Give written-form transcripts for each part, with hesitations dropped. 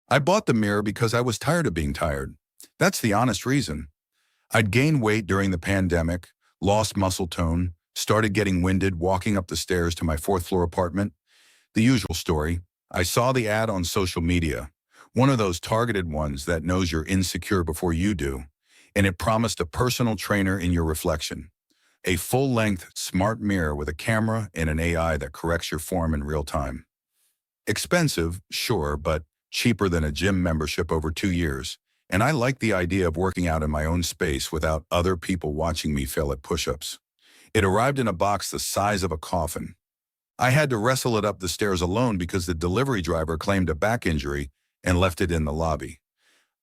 I bought the mirror because I was tired of being tired. That's the honest reason. I'd gained weight during the pandemic, lost muscle tone, started getting winded walking up the stairs to my fourth-floor apartment. The usual story. I saw the ad on social media, one of those targeted ones that knows you're insecure before you do, and it promised a personal trainer in your reflection. A full-length, smart mirror with a camera and an AI that corrects your form in real time. Expensive, sure, but cheaper than a gym membership over 2 years. And I like the idea of working out in my own space without other people watching me fail at push-ups. It arrived in a box the size of a coffin. I had to wrestle it up the stairs alone because the delivery driver claimed a back injury and left it in the lobby.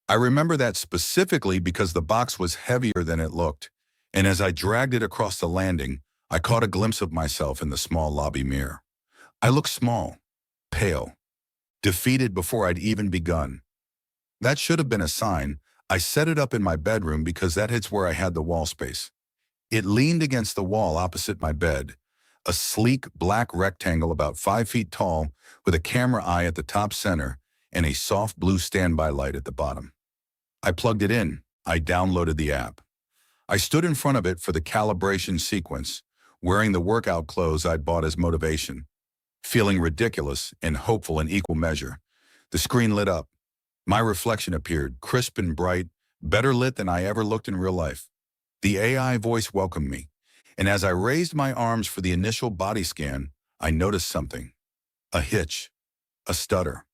I remember that specifically because the box was heavier than it looked, and as I dragged it across the landing, I caught a glimpse of myself in the small lobby mirror. I looked small, pale, defeated before I'd even begun. That should have been a sign. I set it up in my bedroom because that's where I had the wall space. It leaned against the wall opposite my bed, a sleek black rectangle about 5 feet tall with a camera eye at the top center and a soft blue standby light at the bottom. I plugged it in. I downloaded the app. I stood in front of it for the calibration sequence, wearing the workout clothes I'd bought as motivation, feeling ridiculous and hopeful in equal measure. The screen lit up. My reflection appeared, crisp and bright, better lit than I ever looked in real life. The AI voice welcomed me, and as I raised my arms for the initial body scan, I noticed something. A hitch. A stutter.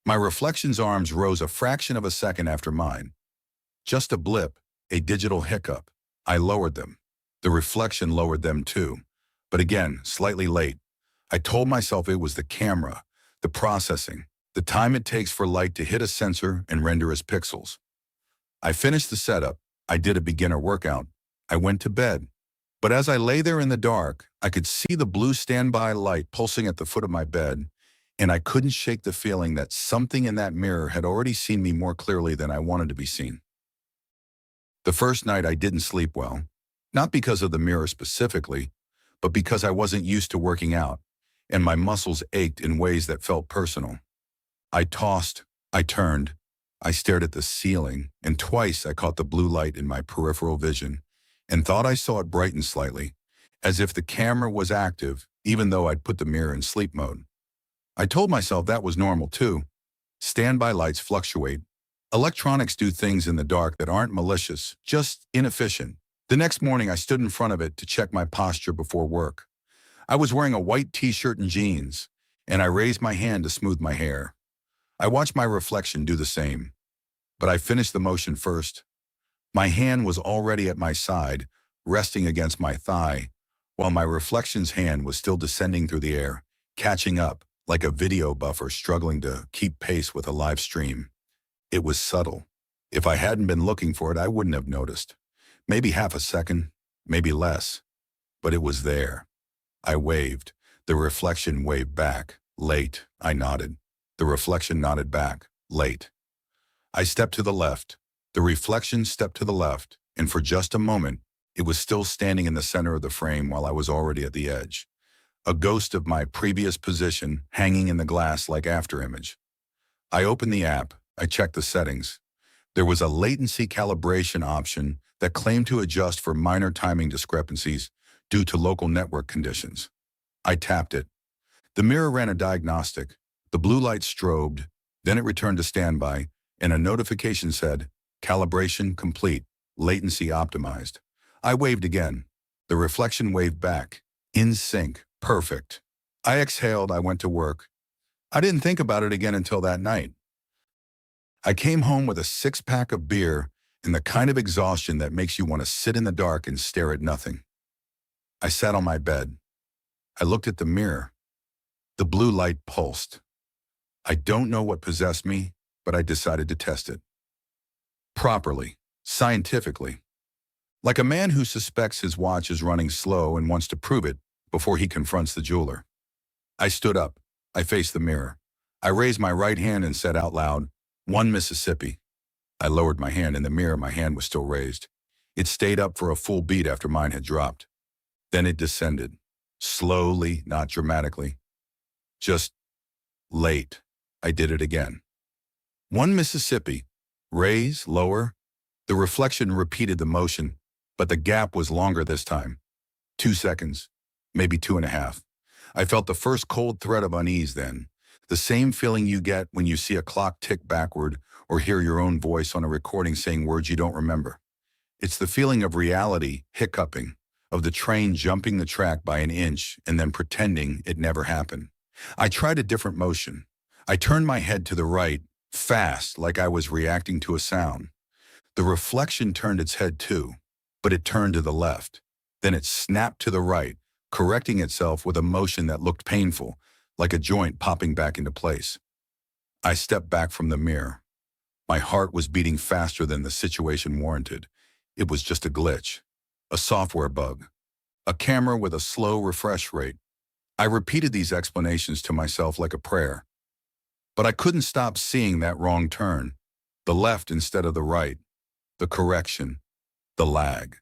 My reflection's arms rose a fraction of a second after mine. Just a blip, a digital hiccup. I lowered them. The reflection lowered them too, but again, slightly late. I told myself it was the camera, the processing, the time it takes for light to hit a sensor and render as pixels. I finished the setup. I did a beginner workout. I went to bed. But as I lay there in the dark, I could see the blue standby light pulsing at the foot of my bed, and I couldn't shake the feeling that something in that mirror had already seen me more clearly than I wanted to be seen. The first night I didn't sleep well, not because of the mirror specifically, but because I wasn't used to working out, and my muscles ached in ways that felt personal. I tossed, I turned, I stared at the ceiling, and twice I caught the blue light in my peripheral vision and thought I saw it brighten slightly, as if the camera was active, even though I'd put the mirror in sleep mode. I told myself that was normal too. Standby lights fluctuate. Electronics do things in the dark that aren't malicious, just inefficient. The next morning I stood in front of it to check my posture before work. I was wearing a white t-shirt and jeans, and I raised my hand to smooth my hair. I watched my reflection do the same, but I finished the motion first. My hand was already at my side, resting against my thigh, while my reflection's hand was still descending through the air, catching up like a video buffer struggling to keep pace with a live stream. It was subtle. If I hadn't been looking for it, I wouldn't have noticed. Maybe half a second, maybe less, but it was there. I waved. The reflection waved back. Late, I nodded. The reflection nodded back. Late. I stepped to the left. The reflection stepped to the left, and for just a moment, it was still standing in the center of the frame while I was already at the edge. A ghost of my previous position hanging in the glass like afterimage. I opened the app. I checked the settings. There was a latency calibration option that claimed to adjust for minor timing discrepancies due to local network conditions. I tapped it. The mirror ran a diagnostic. The blue light strobed, then it returned to standby, and a notification said, "Calibration complete, latency optimized." I waved again. The reflection waved back. In sync, perfect. I exhaled, I went to work. I didn't think about it again until that night. I came home with a 6-pack of beer and the kind of exhaustion that makes you want to sit in the dark and stare at nothing. I sat on my bed. I looked at the mirror. The blue light pulsed. I don't know what possessed me, but I decided to test it. Properly, scientifically. Like a man who suspects his watch is running slow and wants to prove it before he confronts the jeweler. I stood up. I faced the mirror. I raised my right hand and said out loud, "1 Mississippi." I lowered my hand. In the mirror, my hand was still raised. It stayed up for a full beat after mine had dropped. Then it descended. Slowly, not dramatically. Just late. I did it again. 1 Mississippi. Raise, lower. The reflection repeated the motion, but the gap was longer this time. 2 seconds, maybe 2.5. I felt the first cold thread of unease then, the same feeling you get when you see a clock tick backward or hear your own voice on a recording saying words you don't remember. It's the feeling of reality hiccuping, of the train jumping the track by an inch and then pretending it never happened. I tried a different motion. I turned my head to the right, fast, like I was reacting to a sound. The reflection turned its head too, but it turned to the left. Then it snapped to the right, correcting itself with a motion that looked painful, like a joint popping back into place. I stepped back from the mirror. My heart was beating faster than the situation warranted. It was just a glitch, a software bug, a camera with a slow refresh rate. I repeated these explanations to myself like a prayer. But I couldn't stop seeing that wrong turn, the left instead of the right, the correction, the lag.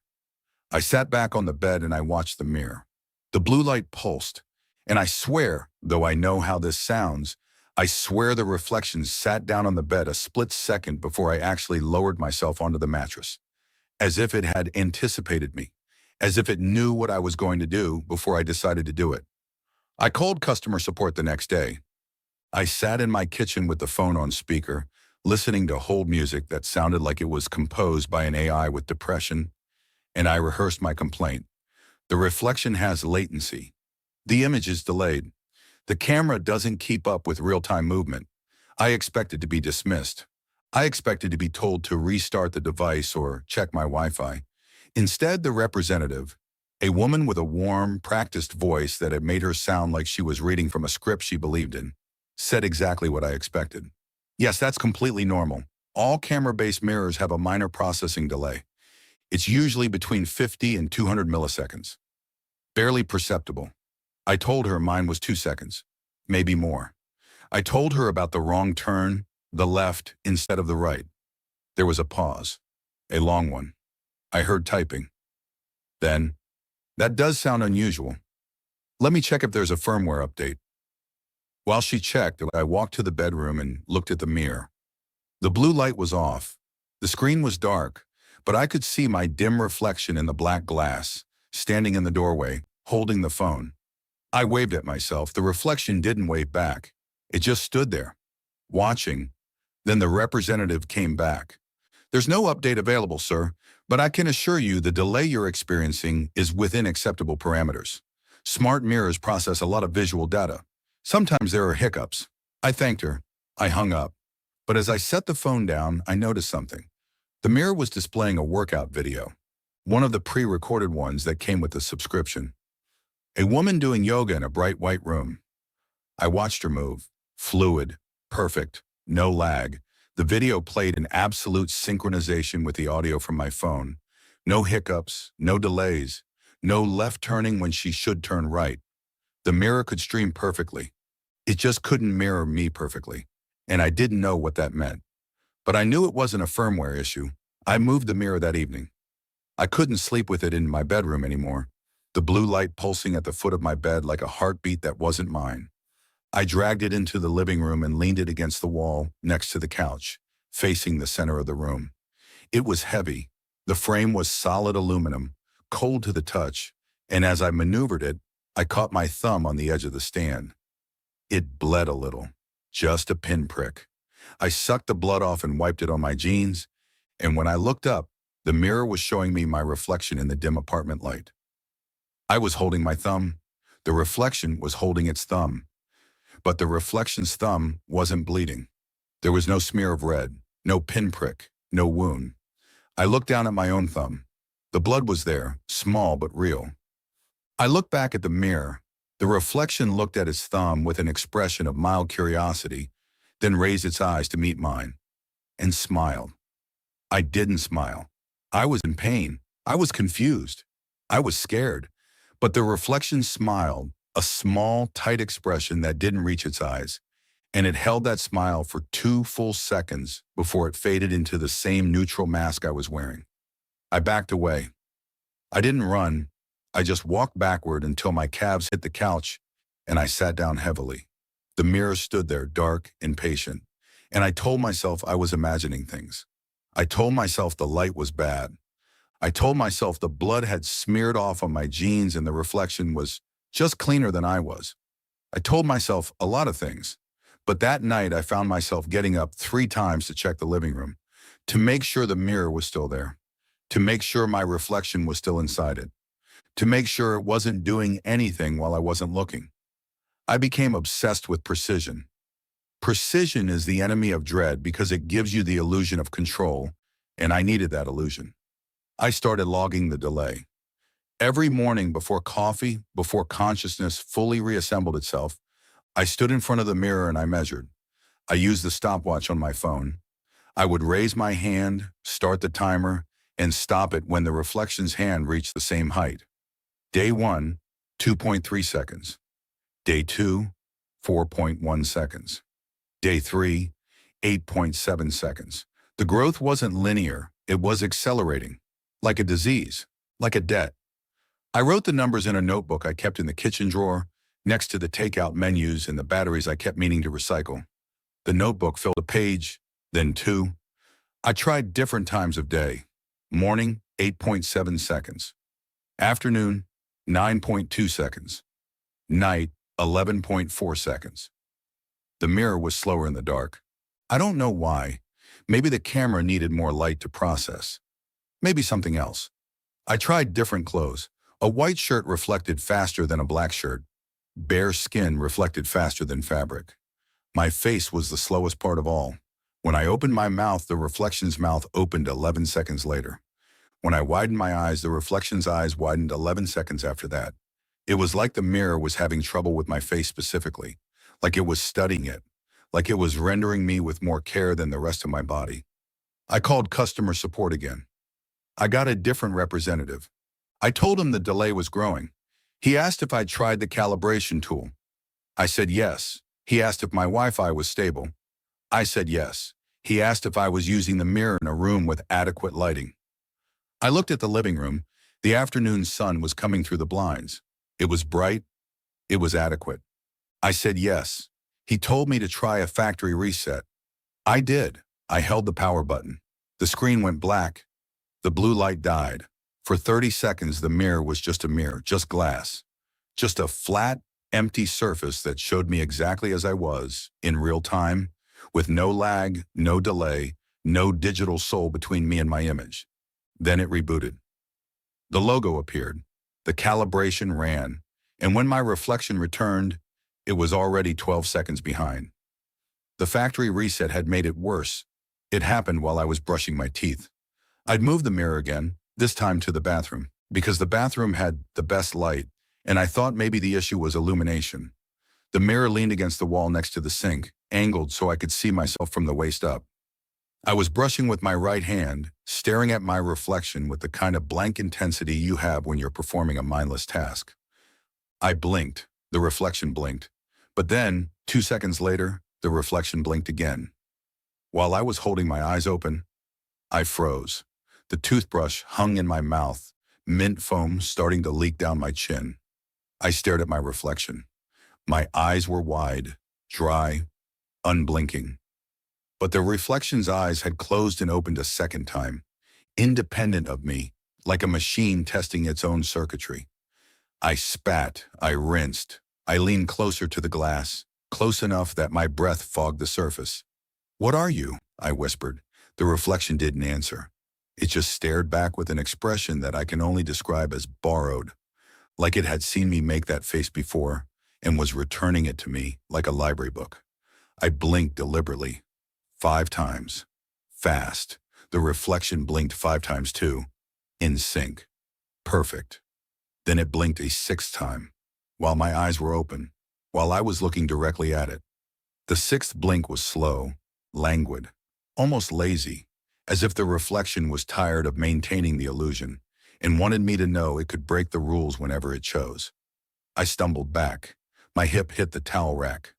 I sat back on the bed and I watched the mirror. The blue light pulsed, and I swear, though I know how this sounds, I swear the reflection sat down on the bed a split second before I actually lowered myself onto the mattress, as if it had anticipated me, as if it knew what I was going to do before I decided to do it. I called customer support the next day. I sat in my kitchen with the phone on speaker, listening to hold music that sounded like it was composed by an AI with depression, and I rehearsed my complaint. The reflection has latency. The image is delayed. The camera doesn't keep up with real-time movement. I expected to be dismissed. I expected to be told to restart the device or check my Wi-Fi. Instead, the representative, a woman with a warm, practiced voice that had made her sound like she was reading from a script she believed in, said exactly what I expected. Yes, that's completely normal. All camera-based mirrors have a minor processing delay. It's usually between 50 and 200 milliseconds. Barely perceptible. I told her mine was 2 seconds, maybe more. I told her about the wrong turn, the left instead of the right. There was a pause, a long one. I heard typing. Then, that does sound unusual. Let me check if there's a firmware update. While she checked, I walked to the bedroom and looked at the mirror. The blue light was off. The screen was dark, but I could see my dim reflection in the black glass, standing in the doorway, holding the phone. I waved at myself. The reflection didn't wave back. It just stood there, watching. Then the representative came back. There's no update available, sir, but I can assure you the delay you're experiencing is within acceptable parameters. Smart mirrors process a lot of visual data. Sometimes there are hiccups. I thanked her. I hung up. But as I set the phone down, I noticed something. The mirror was displaying a workout video, one of the pre-recorded ones that came with the subscription. A woman doing yoga in a bright white room. I watched her move. Fluid, perfect, no lag. The video played in absolute synchronization with the audio from my phone. No hiccups, no delays, no left turning when she should turn right. The mirror could stream perfectly. It just couldn't mirror me perfectly, and I didn't know what that meant. But I knew it wasn't a firmware issue. I moved the mirror that evening. I couldn't sleep with it in my bedroom anymore, the blue light pulsing at the foot of my bed like a heartbeat that wasn't mine. I dragged it into the living room and leaned it against the wall next to the couch, facing the center of the room. It was heavy. The frame was solid aluminum, cold to the touch, and as I maneuvered it, I caught my thumb on the edge of the stand. It bled a little, just a pinprick. I sucked the blood off and wiped it on my jeans, and when I looked up, the mirror was showing me my reflection in the dim apartment light. I was holding my thumb. The reflection was holding its thumb. But the reflection's thumb wasn't bleeding. There was no smear of red, no pinprick, no wound. I looked down at my own thumb. The blood was there, small but real. I looked back at the mirror. The reflection looked at its thumb with an expression of mild curiosity, then raised its eyes to meet mine, and smiled. I didn't smile. I was in pain. I was confused. I was scared. But the reflection smiled, a small, tight expression that didn't reach its eyes, and it held that smile for 2 full seconds before it faded into the same neutral mask I was wearing. I backed away. I didn't run. I just walked backward until my calves hit the couch, and I sat down heavily. The mirror stood there, dark and patient. And I told myself I was imagining things. I told myself the light was bad. I told myself the blood had smeared off on my jeans and the reflection was just cleaner than I was. I told myself a lot of things. But that night I found myself getting up 3 times to check the living room, to make sure the mirror was still there, to make sure my reflection was still inside it, to make sure it wasn't doing anything while I wasn't looking. I became obsessed with precision. Precision is the enemy of dread because it gives you the illusion of control, and I needed that illusion. I started logging the delay. Every morning before coffee, before consciousness fully reassembled itself, I stood in front of the mirror and I measured. I used the stopwatch on my phone. I would raise my hand, start the timer, and stop it when the reflection's hand reached the same height. Day 1, 2.3 seconds. Day 2, 4.1 seconds. Day 3, 8.7 seconds. The growth wasn't linear, it was accelerating, like a disease, like a debt. I wrote the numbers in a notebook I kept in the kitchen drawer, next to the takeout menus and the batteries I kept meaning to recycle. The notebook filled a page, then 2. I tried different times of day. Morning, 8.7 seconds. Afternoon, 9.2 seconds. Night, 11.4 seconds. The mirror was slower in the dark. I don't know why. Maybe the camera needed more light to process. Maybe something else. I tried different clothes. A white shirt reflected faster than a black shirt. Bare skin reflected faster than fabric. My face was the slowest part of all. When I opened my mouth, the reflection's mouth opened 11 seconds later. When I widened my eyes, the reflection's eyes widened 11 seconds after that. It was like the mirror was having trouble with my face specifically, like it was studying it, like it was rendering me with more care than the rest of my body. I called customer support again. I got a different representative. I told him the delay was growing. He asked if I'd tried the calibration tool. I said yes. He asked if my Wi-Fi was stable. I said yes. He asked if I was using the mirror in a room with adequate lighting. I looked at the living room. The afternoon sun was coming through the blinds. It was bright. It was adequate. I said yes. He told me to try a factory reset. I did. I held the power button. The screen went black. The blue light died. For 30 seconds, the mirror was just a mirror, just glass. Just a flat, empty surface that showed me exactly as I was, in real time, with no lag, no delay, no digital soul between me and my image. Then it rebooted. The logo appeared. The calibration ran. And when my reflection returned, it was already 12 seconds behind. The factory reset had made it worse. It happened while I was brushing my teeth. I'd moved the mirror again, this time to the bathroom, because the bathroom had the best light, and I thought maybe the issue was illumination. The mirror leaned against the wall next to the sink, angled so I could see myself from the waist up. I was brushing with my right hand, staring at my reflection with the kind of blank intensity you have when you're performing a mindless task. I blinked. The reflection blinked. But then, 2 seconds later, the reflection blinked again. While I was holding my eyes open, I froze. The toothbrush hung in my mouth, mint foam starting to leak down my chin. I stared at my reflection. My eyes were wide, dry, unblinking. But the reflection's eyes had closed and opened a second time, independent of me, like a machine testing its own circuitry. I spat, I rinsed, I leaned closer to the glass, close enough that my breath fogged the surface. "What are you?" I whispered. The reflection didn't answer. It just stared back with an expression that I can only describe as borrowed, like it had seen me make that face before and was returning it to me like a library book. I blinked deliberately, 5 times. Fast. The reflection blinked 5 times too. In sync. Perfect. Then it blinked a 6th time, while my eyes were open, while I was looking directly at it. The 6th blink was slow, languid, almost lazy, as if the reflection was tired of maintaining the illusion and wanted me to know it could break the rules whenever it chose. I stumbled back. My hip hit the towel rack.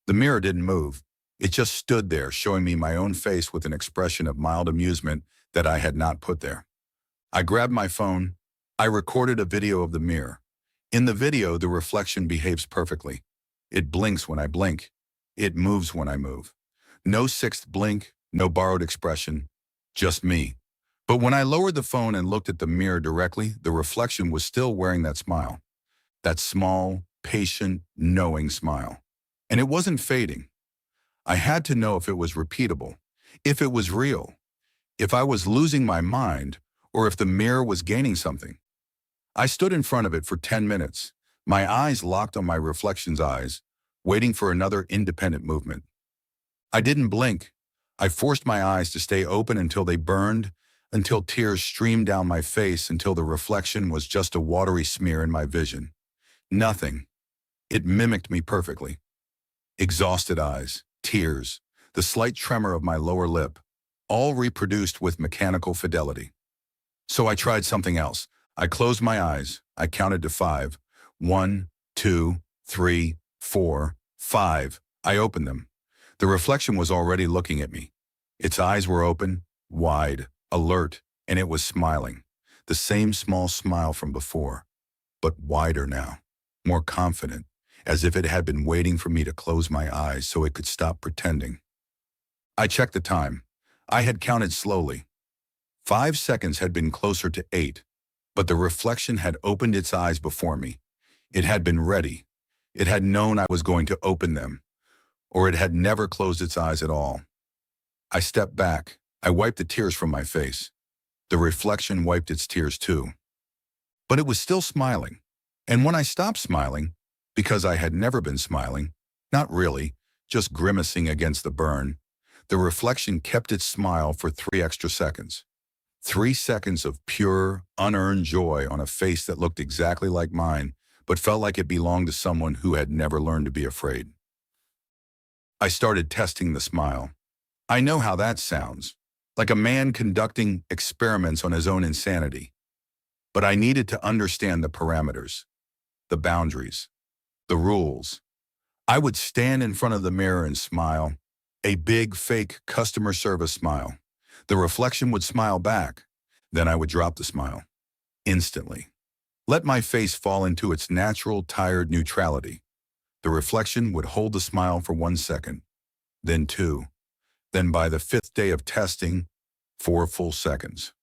The mirror didn't move. It just stood there, showing me my own face with an expression of mild amusement that I had not put there. I grabbed my phone. I recorded a video of the mirror. In the video, the reflection behaves perfectly. It blinks when I blink. It moves when I move. No sixth blink, no borrowed expression, just me. But when I lowered the phone and looked at the mirror directly, the reflection was still wearing that smile. That small, patient, knowing smile. And it wasn't fading. I had to know if it was repeatable, if it was real, if I was losing my mind, or if the mirror was gaining something. I stood in front of it for 10 minutes, my eyes locked on my reflection's eyes, waiting for another independent movement. I didn't blink. I forced my eyes to stay open until they burned, until tears streamed down my face, until the reflection was just a watery smear in my vision. Nothing. It mimicked me perfectly. Exhausted eyes, tears, the slight tremor of my lower lip, all reproduced with mechanical fidelity. So I tried something else. I closed my eyes. I counted to 5. 1, 2, 3, 4, 5. I opened them. The reflection was already looking at me. Its eyes were open, wide, alert, and it was smiling. The same small smile from before, but wider now, more confident, as if it had been waiting for me to close my eyes so it could stop pretending. I checked the time. I had counted slowly. 5 seconds had been closer to 8, but the reflection had opened its eyes before me. It had been ready. It had known I was going to open them, or it had never closed its eyes at all. I stepped back. I wiped the tears from my face. The reflection wiped its tears too. But it was still smiling. And when I stopped smiling, because I had never been smiling, not really, just grimacing against the burn, the reflection kept its smile for 3 extra seconds. 3 seconds of pure, unearned joy on a face that looked exactly like mine, but felt like it belonged to someone who had never learned to be afraid. I started testing the smile. I know how that sounds, like a man conducting experiments on his own insanity. But I needed to understand the parameters, the boundaries, the rules. I would stand in front of the mirror and smile, a big, fake customer service smile. The reflection would smile back. Then I would drop the smile, instantly. Let my face fall into its natural, tired neutrality. The reflection would hold the smile for 1 second, then 2. Then by the 5th day of testing, 4 full seconds.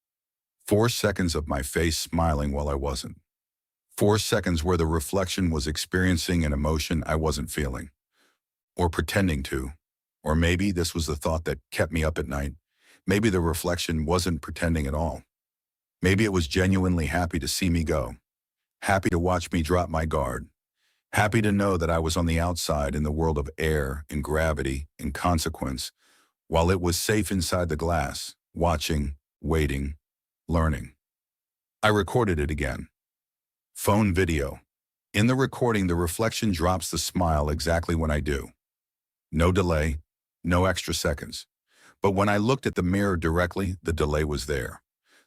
4 seconds of my face smiling while I wasn't. 4 seconds where the reflection was experiencing an emotion I wasn't feeling, or pretending to. Or maybe this was the thought that kept me up at night. Maybe the reflection wasn't pretending at all. Maybe it was genuinely happy to see me go, happy to watch me drop my guard, happy to know that I was on the outside in the world of air and gravity and consequence, while it was safe inside the glass, watching, waiting, learning. I recorded it again. Phone video. In the recording, the reflection drops the smile exactly when I do. No delay, no extra seconds. But when I looked at the mirror directly, the delay was there.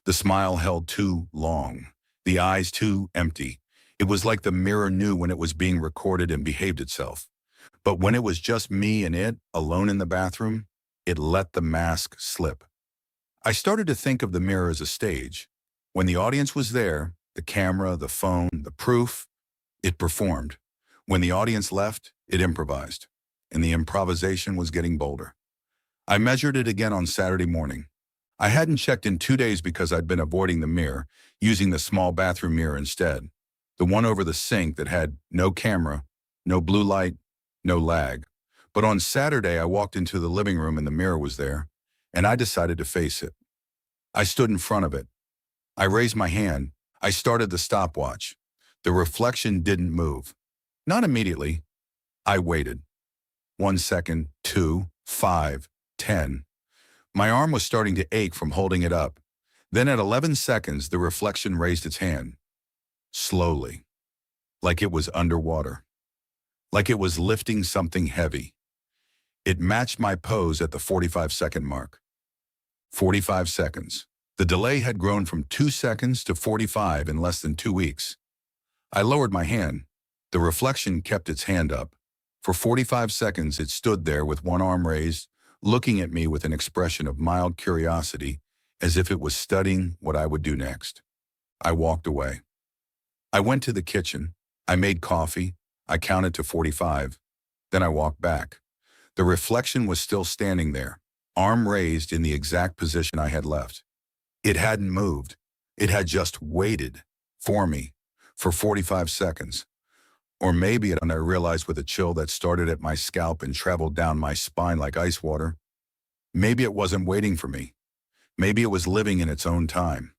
The smile held too long, the eyes too empty. It was like the mirror knew when it was being recorded and behaved itself. But when it was just me and it, alone in the bathroom, it let the mask slip. I started to think of the mirror as a stage. When the audience was there, the camera, the phone, the proof, it performed. When the audience left, it improvised. And the improvisation was getting bolder. I measured it again on Saturday morning. I hadn't checked in 2 days because I'd been avoiding the mirror, using the small bathroom mirror instead. The one over the sink that had no camera, no blue light, no lag. But on Saturday, I walked into the living room and the mirror was there, and I decided to face it. I stood in front of it. I raised my hand. I started the stopwatch. The reflection didn't move. Not immediately. I waited. 1 second, 2, 5, 10. My arm was starting to ache from holding it up. Then at 11 seconds, the reflection raised its hand. Slowly. Like it was underwater. Like it was lifting something heavy. It matched my pose at the 45-second mark. 45 seconds. The delay had grown from 2 seconds to 45 in less than 2 weeks. I lowered my hand. The reflection kept its hand up. For 45 seconds, it stood there with one arm raised, looking at me with an expression of mild curiosity, as if it was studying what I would do next. I walked away. I went to the kitchen. I made coffee. I counted to 45. Then I walked back. The reflection was still standing there, arm raised in the exact position I had left. It hadn't moved. It had just waited for me for 45 seconds. Or maybe I realized with a chill that started at my scalp and traveled down my spine like ice water. Maybe it wasn't waiting for me. Maybe it was living in its own time.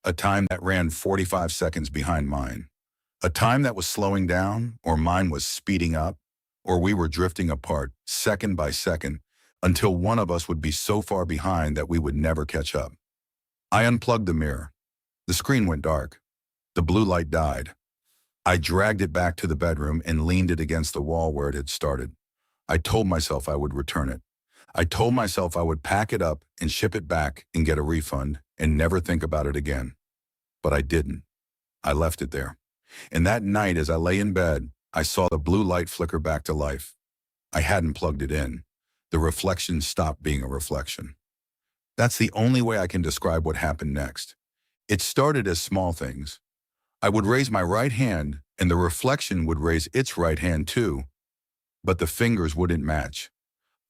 A time that ran 45 seconds behind mine. A time that was slowing down, or mine was speeding up, or we were drifting apart, second by second, until one of us would be so far behind that we would never catch up. I unplugged the mirror. The screen went dark. The blue light died. I dragged it back to the bedroom and leaned it against the wall where it had started. I told myself I would return it. I told myself I would pack it up and ship it back and get a refund and never think about it again. But I didn't. I left it there. And that night, as I lay in bed, I saw the blue light flicker back to life. I hadn't plugged it in. The reflection stopped being a reflection. That's the only way I can describe what happened next. It started as small things. I would raise my right hand, and the reflection would raise its right hand too, but the fingers wouldn't match.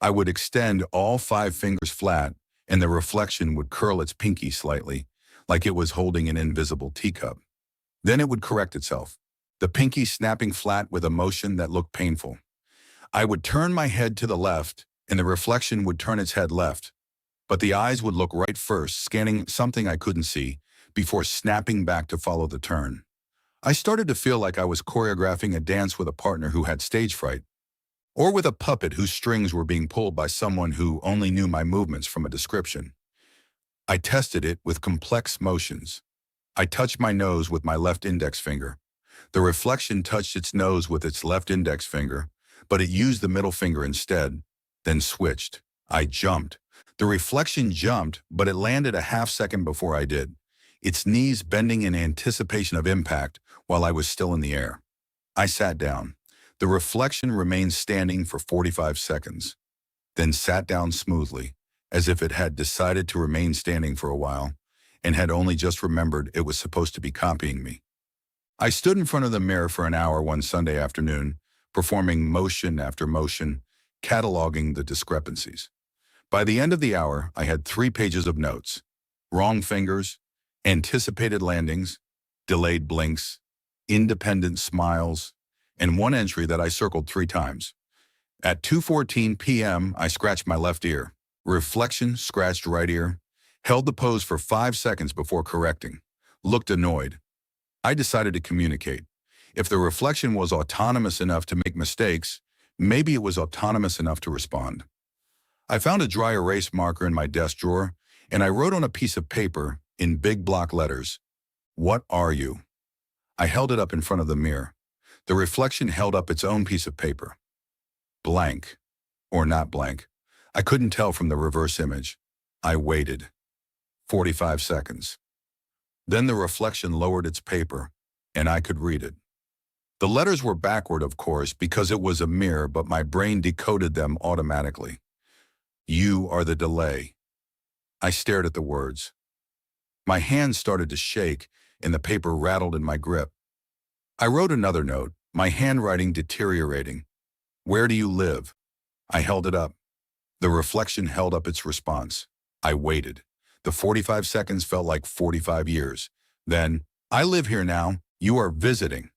I would extend all 5 fingers flat, and the reflection would curl its pinky slightly, like it was holding an invisible teacup. Then it would correct itself, the pinky snapping flat with a motion that looked painful. I would turn my head to the left, and the reflection would turn its head left, but the eyes would look right first, scanning something I couldn't see, before snapping back to follow the turn. I started to feel like I was choreographing a dance with a partner who had stage fright, or with a puppet whose strings were being pulled by someone who only knew my movements from a description. I tested it with complex motions. I touched my nose with my left index finger. The reflection touched its nose with its left index finger, but it used the middle finger instead, then switched. I jumped. The reflection jumped, but it landed a half second before I did, its knees bending in anticipation of impact while I was still in the air. I sat down. The reflection remained standing for 45 seconds, then sat down smoothly, as if it had decided to remain standing for a while, and had only just remembered it was supposed to be copying me. I stood in front of the mirror for an hour one Sunday afternoon, performing motion after motion, cataloging the discrepancies. By the end of the hour, I had 3 pages of notes: wrong fingers, anticipated landings, delayed blinks, independent smiles, and 1 entry that I circled 3 times. At 2:14 p.m., I scratched my left ear. Reflection scratched right ear, held the pose for 5 seconds before correcting, looked annoyed. I decided to communicate. If the reflection was autonomous enough to make mistakes, maybe it was autonomous enough to respond. I found a dry erase marker in my desk drawer, and I wrote on a piece of paper, in big block letters, "What are you?" I held it up in front of the mirror. The reflection held up its own piece of paper. Blank, or not blank. I couldn't tell from the reverse image. I waited. 45 seconds. Then the reflection lowered its paper, and I could read it. The letters were backward, of course, because it was a mirror, but my brain decoded them automatically. You are the delay. I stared at the words. My hands started to shake, and the paper rattled in my grip. I wrote another note, my handwriting deteriorating. Where do you live? I held it up. The reflection held up its response. I waited. The 45 seconds felt like 45 years. Then, I live here now. You are visiting.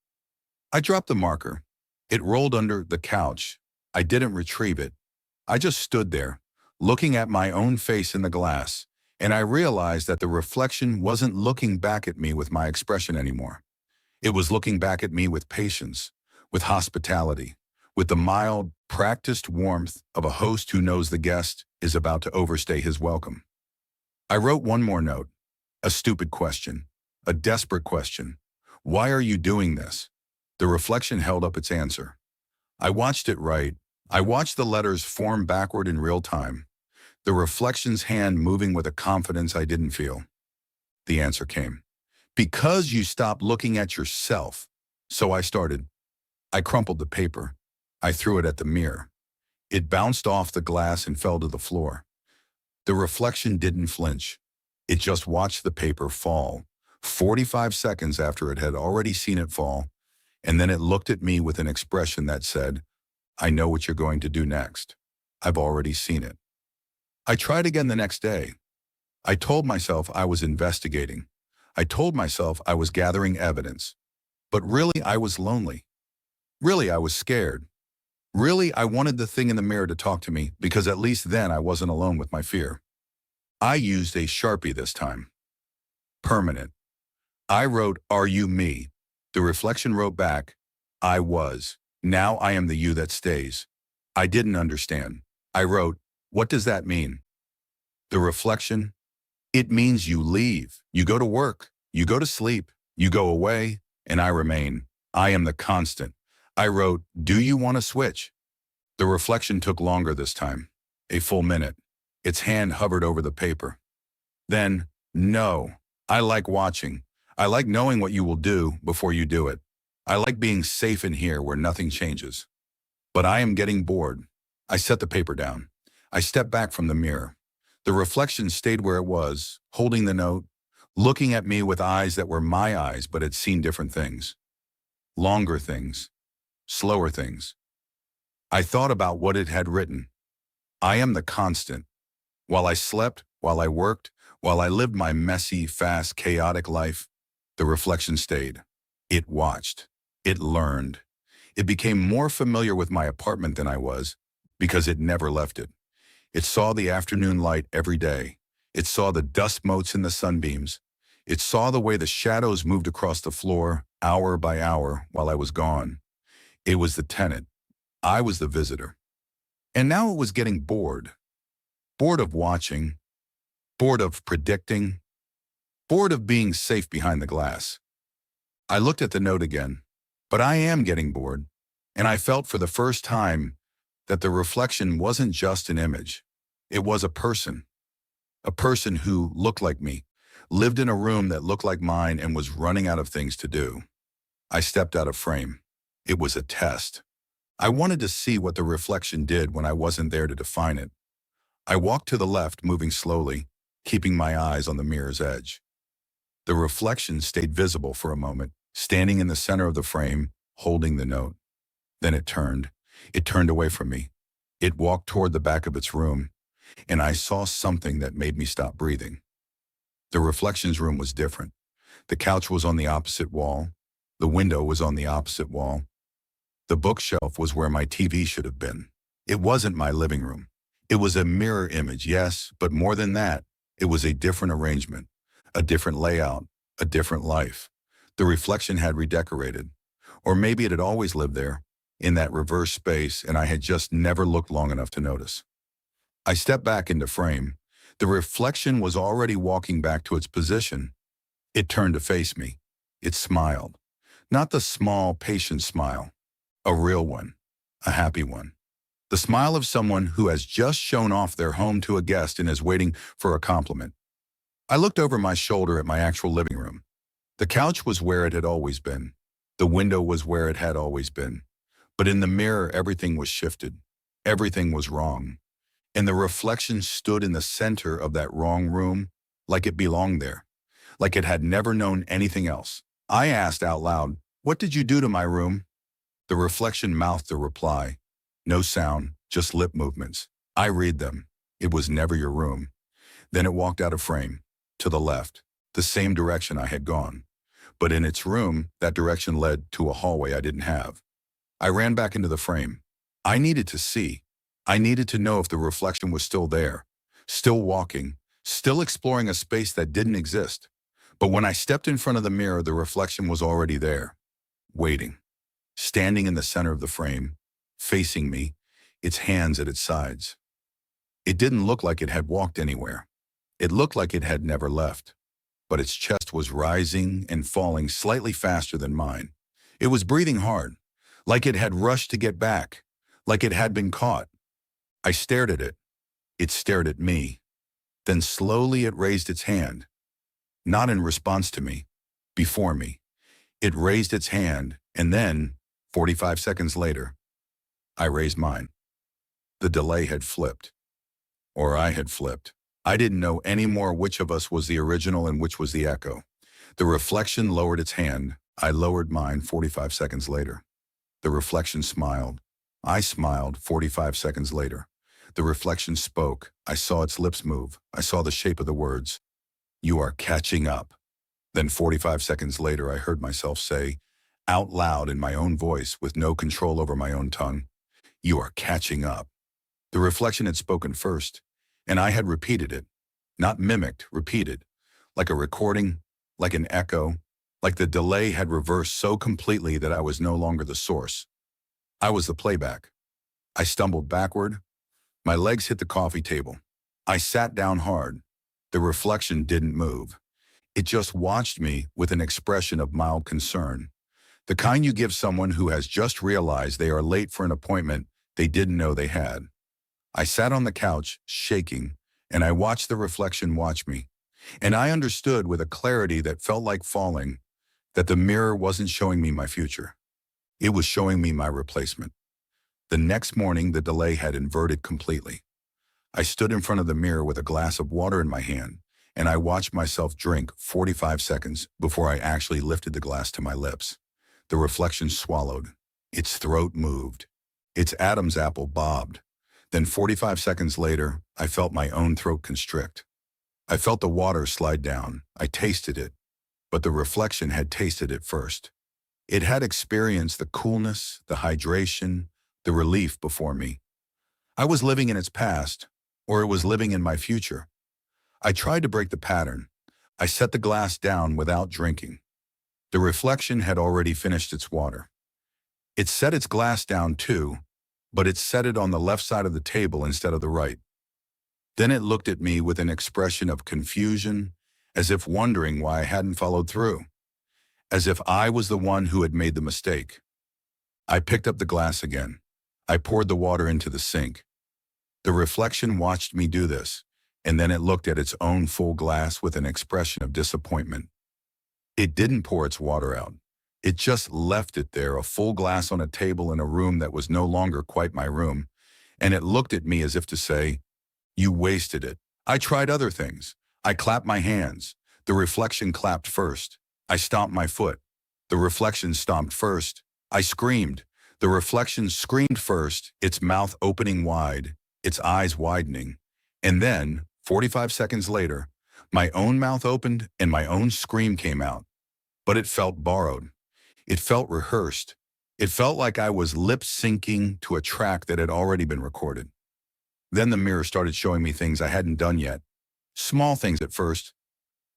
I dropped the marker. It rolled under the couch. I didn't retrieve it. I just stood there, looking at my own face in the glass, and I realized that the reflection wasn't looking back at me with my expression anymore. It was looking back at me with patience, with hospitality, with the mild, practiced warmth of a host who knows the guest is about to overstay his welcome. I wrote one more note, a stupid question, a desperate question. Why are you doing this? The reflection held up its answer. I watched it write. I watched the letters form backward in real time, the reflection's hand moving with a confidence I didn't feel. The answer came. Because you stopped looking at yourself. So I started. I crumpled the paper. I threw it at the mirror. It bounced off the glass and fell to the floor. The reflection didn't flinch. It just watched the paper fall, 45 seconds after it had already seen it fall, and then it looked at me with an expression that said, I know what you're going to do next. I've already seen it. I tried again the next day. I told myself I was investigating. I told myself I was gathering evidence. But really, I was lonely. Really, I was scared. Really, I wanted the thing in the mirror to talk to me because at least then I wasn't alone with my fear. I used a Sharpie this time. Permanent. I wrote, "Are you me?" The reflection wrote back, "I was. Now I am the you that stays." I didn't understand. I wrote, "What does that mean?" The reflection, "It means you leave. You go to work. You go to sleep. You go away. And I remain. I am the constant." I wrote, "Do you want to switch?" The reflection took longer this time, a full minute. Its hand hovered over the paper. Then, "No, I like watching. I like knowing what you will do before you do it. I like being safe in here where nothing changes. But I am getting bored." I set the paper down. I stepped back from the mirror. The reflection stayed where it was, holding the note, looking at me with eyes that were my eyes but had seen different things. Longer things. Slower things. I thought about what it had written. I am the constant. While I slept, while I worked, while I lived my messy, fast, chaotic life, the reflection stayed. It watched. It learned. It became more familiar with my apartment than I was because it never left it. It saw the afternoon light every day. It saw the dust motes in the sunbeams. It saw the way the shadows moved across the floor, hour by hour, while I was gone. It was the tenant. I was the visitor. And now it was getting bored. Bored of watching. Bored of predicting. Bored of being safe behind the glass. I looked at the note again. But I am getting bored. And I felt for the first time that the reflection wasn't just an image. It was a person. A person who looked like me, lived in a room that looked like mine and was running out of things to do. I stepped out of frame. It was a test. I wanted to see what the reflection did when I wasn't there to define it. I walked to the left, moving slowly, keeping my eyes on the mirror's edge. The reflection stayed visible for a moment, standing in the center of the frame, holding the note. Then it turned. It turned away from me. It walked toward the back of its room, and I saw something that made me stop breathing. The reflection's room was different. The couch was on the opposite wall. The window was on the opposite wall. The bookshelf was where my TV should have been. It wasn't my living room. It was a mirror image, yes, but more than that, it was a different arrangement, a different layout, a different life. The reflection had redecorated. Or maybe it had always lived there, in that reverse space, and I had just never looked long enough to notice. I stepped back into frame. The reflection was already walking back to its position. It turned to face me. It smiled. Not the small, patient smile. A real one. A happy one. The smile of someone who has just shown off their home to a guest and is waiting for a compliment. I looked over my shoulder at my actual living room. The couch was where it had always been. The window was where it had always been. But in the mirror, everything was shifted. Everything was wrong. And the reflection stood in the center of that wrong room, like it belonged there, like it had never known anything else. I asked out loud, "What did you do to my room?" The reflection mouthed a reply. No sound, just lip movements. I read them. It was never your room. Then it walked out of frame, to the left, the same direction I had gone. But in its room, that direction led to a hallway I didn't have. I ran back into the frame. I needed to see. I needed to know if the reflection was still there, still walking, still exploring a space that didn't exist. But when I stepped in front of the mirror, the reflection was already there, waiting, standing in the center of the frame, facing me, its hands at its sides. It didn't look like it had walked anywhere. It looked like it had never left. But its chest was rising and falling slightly faster than mine. It was breathing hard, like it had rushed to get back, like it had been caught. I stared at it. It stared at me. Then slowly it raised its hand. Not in response to me, before me. It raised its hand, and then, 45 seconds later, I raised mine. The delay had flipped. Or I had flipped. I didn't know anymore which of us was the original and which was the echo. The reflection lowered its hand. I lowered mine 45 seconds later. The reflection smiled. I smiled 45 seconds later. The reflection spoke. I saw its lips move. I saw the shape of the words. You are catching up. Then 45 seconds later, I heard myself say, out loud in my own voice with no control over my own tongue, you are catching up. The reflection had spoken first, and I had repeated it. Not mimicked, repeated. Like a recording, like an echo, like the delay had reversed so completely that I was no longer the source. I was the playback. I stumbled backward. My legs hit the coffee table. I sat down hard. The reflection didn't move. It just watched me with an expression of mild concern. The kind you give someone who has just realized they are late for an appointment they didn't know they had. I sat on the couch, shaking, and I watched the reflection watch me. And I understood with a clarity that felt like falling that the mirror wasn't showing me my future. It was showing me my replacement. The next morning, the delay had inverted completely. I stood in front of the mirror with a glass of water in my hand, and I watched myself drink 45 seconds before I actually lifted the glass to my lips. The reflection swallowed. Its throat moved. Its Adam's apple bobbed. Then 45 seconds later, I felt my own throat constrict. I felt the water slide down. I tasted it, but the reflection had tasted it first. It had experienced the coolness, the hydration, the relief before me. I was living in its past, or it was living in my future. I tried to break the pattern. I set the glass down without drinking. The reflection had already finished its water. It set its glass down too, but it set it on the left side of the table instead of the right. Then it looked at me with an expression of confusion, as if wondering why I hadn't followed through, as if I was the one who had made the mistake. I picked up the glass again. I poured the water into the sink. The reflection watched me do this, and then it looked at its own full glass with an expression of disappointment. It didn't pour its water out. It just left it there, a full glass on a table in a room that was no longer quite my room, and it looked at me as if to say, you wasted it. I tried other things. I clapped my hands. The reflection clapped first. I stomped my foot. The reflection stomped first. I screamed. The reflection screamed first, its mouth opening wide, its eyes widening. And then, 45 seconds later, my own mouth opened and my own scream came out. But it felt borrowed. It felt rehearsed. It felt like I was lip-syncing to a track that had already been recorded. Then the mirror started showing me things I hadn't done yet. Small things at first.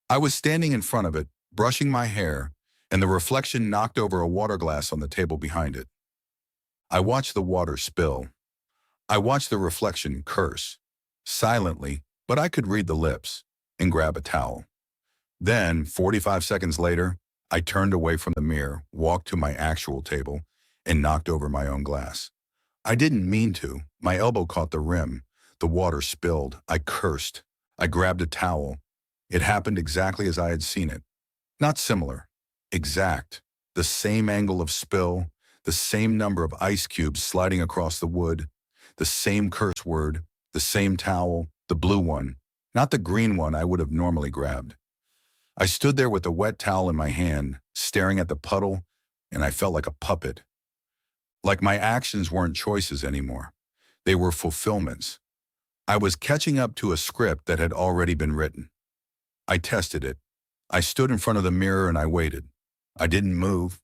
I was standing in front of it, brushing my hair, and the reflection knocked over a water glass on the table behind it. I watched the water spill. I watched the reflection curse, silently, but I could read the lips, and grab a towel. Then, 45 seconds later, I turned away from the mirror, walked to my actual table, and knocked over my own glass. I didn't mean to. My elbow caught the rim. The water spilled. I cursed. I grabbed a towel. It happened exactly as I had seen it. Not similar. Exact. The same angle of spill, the same number of ice cubes sliding across the wood, the same curse word, the same towel, the blue one, not the green one I would have normally grabbed. I stood there with the wet towel in my hand, staring at the puddle, and I felt like a puppet. Like my actions weren't choices anymore. They were fulfillments. I was catching up to a script that had already been written. I tested it. I stood in front of the mirror and I waited. I didn't move.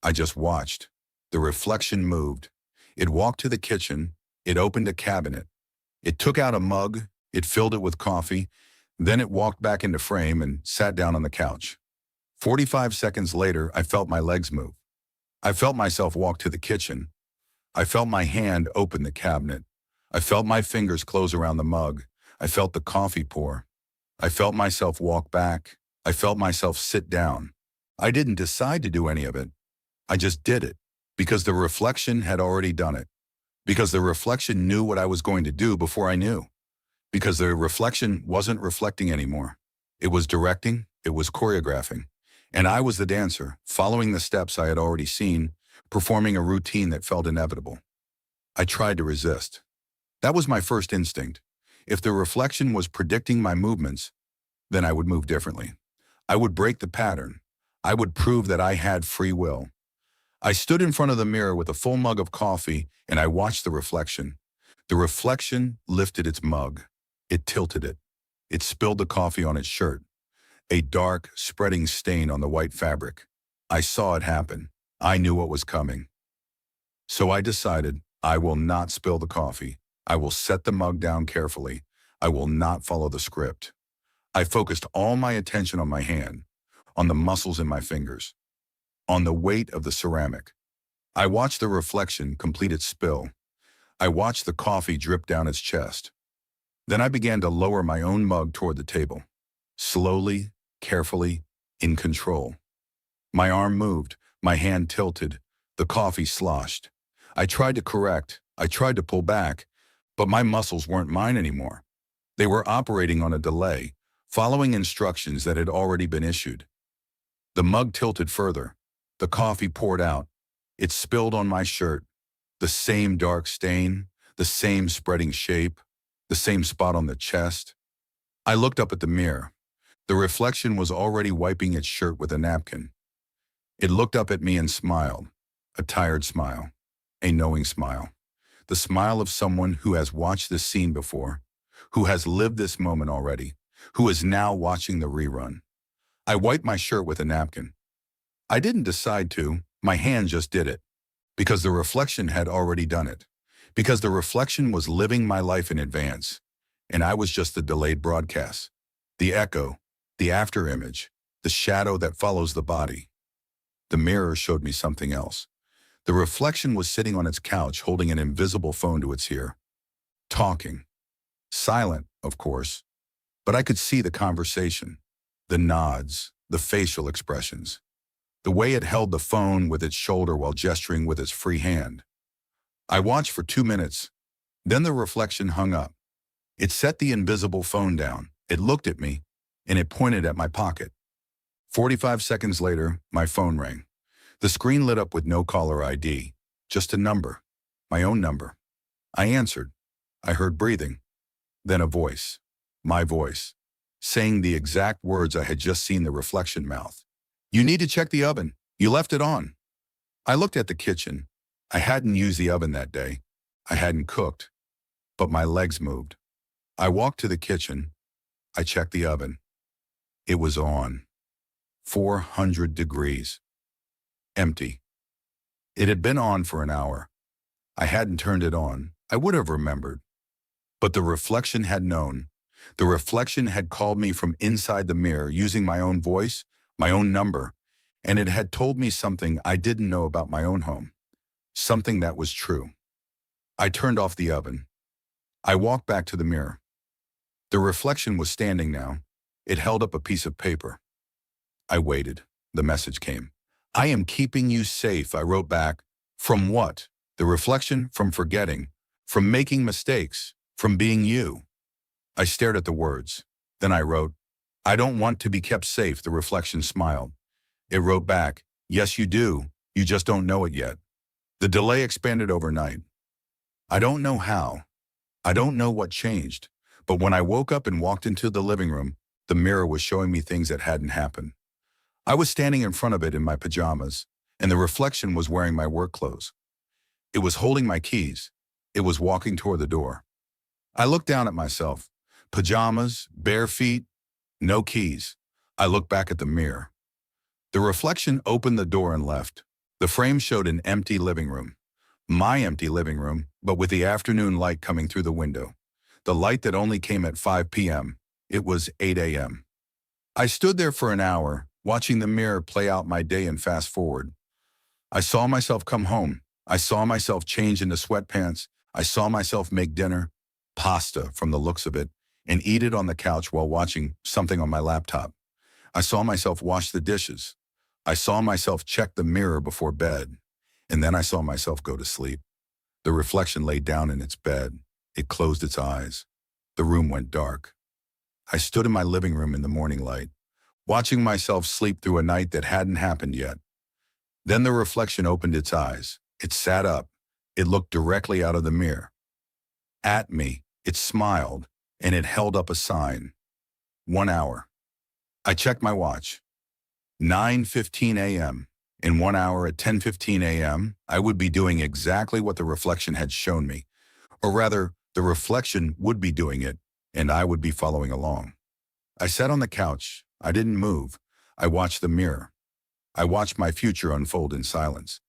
I just watched. The reflection moved. It walked to the kitchen. It opened a cabinet. It took out a mug. It filled it with coffee. Then it walked back into frame and sat down on the couch. 45 seconds later, I felt my legs move. I felt myself walk to the kitchen. I felt my hand open the cabinet. I felt my fingers close around the mug. I felt the coffee pour. I felt myself walk back. I felt myself sit down. I didn't decide to do any of it. I just did it because the reflection had already done it. Because the reflection knew what I was going to do before I knew. Because the reflection wasn't reflecting anymore. It was directing. It was choreographing. And I was the dancer, following the steps I had already seen, performing a routine that felt inevitable. I tried to resist. That was my first instinct. If the reflection was predicting my movements, then I would move differently. I would break the pattern. I would prove that I had free will. I stood in front of the mirror with a full mug of coffee and I watched the reflection. The reflection lifted its mug. It tilted it. It spilled the coffee on its shirt, a dark, spreading stain on the white fabric. I saw it happen. I knew what was coming. So I decided, I will not spill the coffee. I will set the mug down carefully. I will not follow the script. I focused all my attention on my hand, on the muscles in my fingers, on the weight of the ceramic. I watched the reflection complete its spill. I watched the coffee drip down its chest. Then I began to lower my own mug toward the table. Slowly, carefully, in control. My arm moved, my hand tilted, the coffee sloshed. I tried to correct, I tried to pull back, but my muscles weren't mine anymore. They were operating on a delay, following instructions that had already been issued. The mug tilted further. The coffee poured out. It spilled on my shirt. The same dark stain, the same spreading shape, the same spot on the chest. I looked up at the mirror. The reflection was already wiping its shirt with a napkin. It looked up at me and smiled, a tired smile, a knowing smile, the smile of someone who has watched this scene before, who has lived this moment already, who is now watching the rerun. I wiped my shirt with a napkin. I didn't decide to, my hand just did it, because the reflection had already done it, because the reflection was living my life in advance, and I was just the delayed broadcast, the echo, the afterimage, the shadow that follows the body. The mirror showed me something else. The reflection was sitting on its couch holding an invisible phone to its ear, talking. Silent, of course, but I could see the conversation, the nods, the facial expressions, the way it held the phone with its shoulder while gesturing with its free hand. I watched for 2 minutes. Then the reflection hung up. It set the invisible phone down. It looked at me, and it pointed at my pocket. 45 seconds later, my phone rang. The screen lit up with no caller ID, just a number, my own number. I answered. I heard breathing. Then a voice, my voice, saying the exact words I had just seen the reflection mouth. "You need to check the oven. You left it on." I looked at the kitchen. I hadn't used the oven that day. I hadn't cooked, but my legs moved. I walked to the kitchen. I checked the oven. It was on. 400 degrees. Empty. It had been on for an hour. I hadn't turned it on. I would have remembered. But the reflection had known. The reflection had called me from inside the mirror using my own voice, my own number, and it had told me something I didn't know about my own home. Something that was true. I turned off the oven. I walked back to the mirror. The reflection was standing now. It held up a piece of paper. I waited. The message came. "I am keeping you safe," I wrote back. From what? The reflection? From forgetting. From making mistakes. From being you. I stared at the words. Then I wrote, "I don't want to be kept safe." The reflection smiled. It wrote back, "Yes, you do. You just don't know it yet." The delay expanded overnight. I don't know how. I don't know what changed. But when I woke up and walked into the living room, the mirror was showing me things that hadn't happened. I was standing in front of it in my pajamas, and the reflection was wearing my work clothes. It was holding my keys. It was walking toward the door. I looked down at myself. Pajamas, bare feet, no keys. I looked back at the mirror. The reflection opened the door and left. The frame showed an empty living room. My empty living room, but with the afternoon light coming through the window. The light that only came at 5 p.m. It was 8 a.m. I stood there for an hour, watching the mirror play out my day and fast forward. I saw myself come home. I saw myself change into sweatpants. I saw myself make dinner, pasta from the looks of it, and eat it on the couch while watching something on my laptop. I saw myself wash the dishes. I saw myself check the mirror before bed. And then I saw myself go to sleep. The reflection lay down in its bed. It closed its eyes. The room went dark. I stood in my living room in the morning light, watching myself sleep through a night that hadn't happened yet. Then the reflection opened its eyes. It sat up. It looked directly out of the mirror. At me, it smiled, and it held up a sign. 1 hour. I checked my watch. 9:15 a.m. In 1 hour at 10:15 a.m., I would be doing exactly what the reflection had shown me, or rather, The reflection would be doing it, and I would be following along. I sat on the couch. I didn't move. I watched the mirror. I watched my future unfold in silence.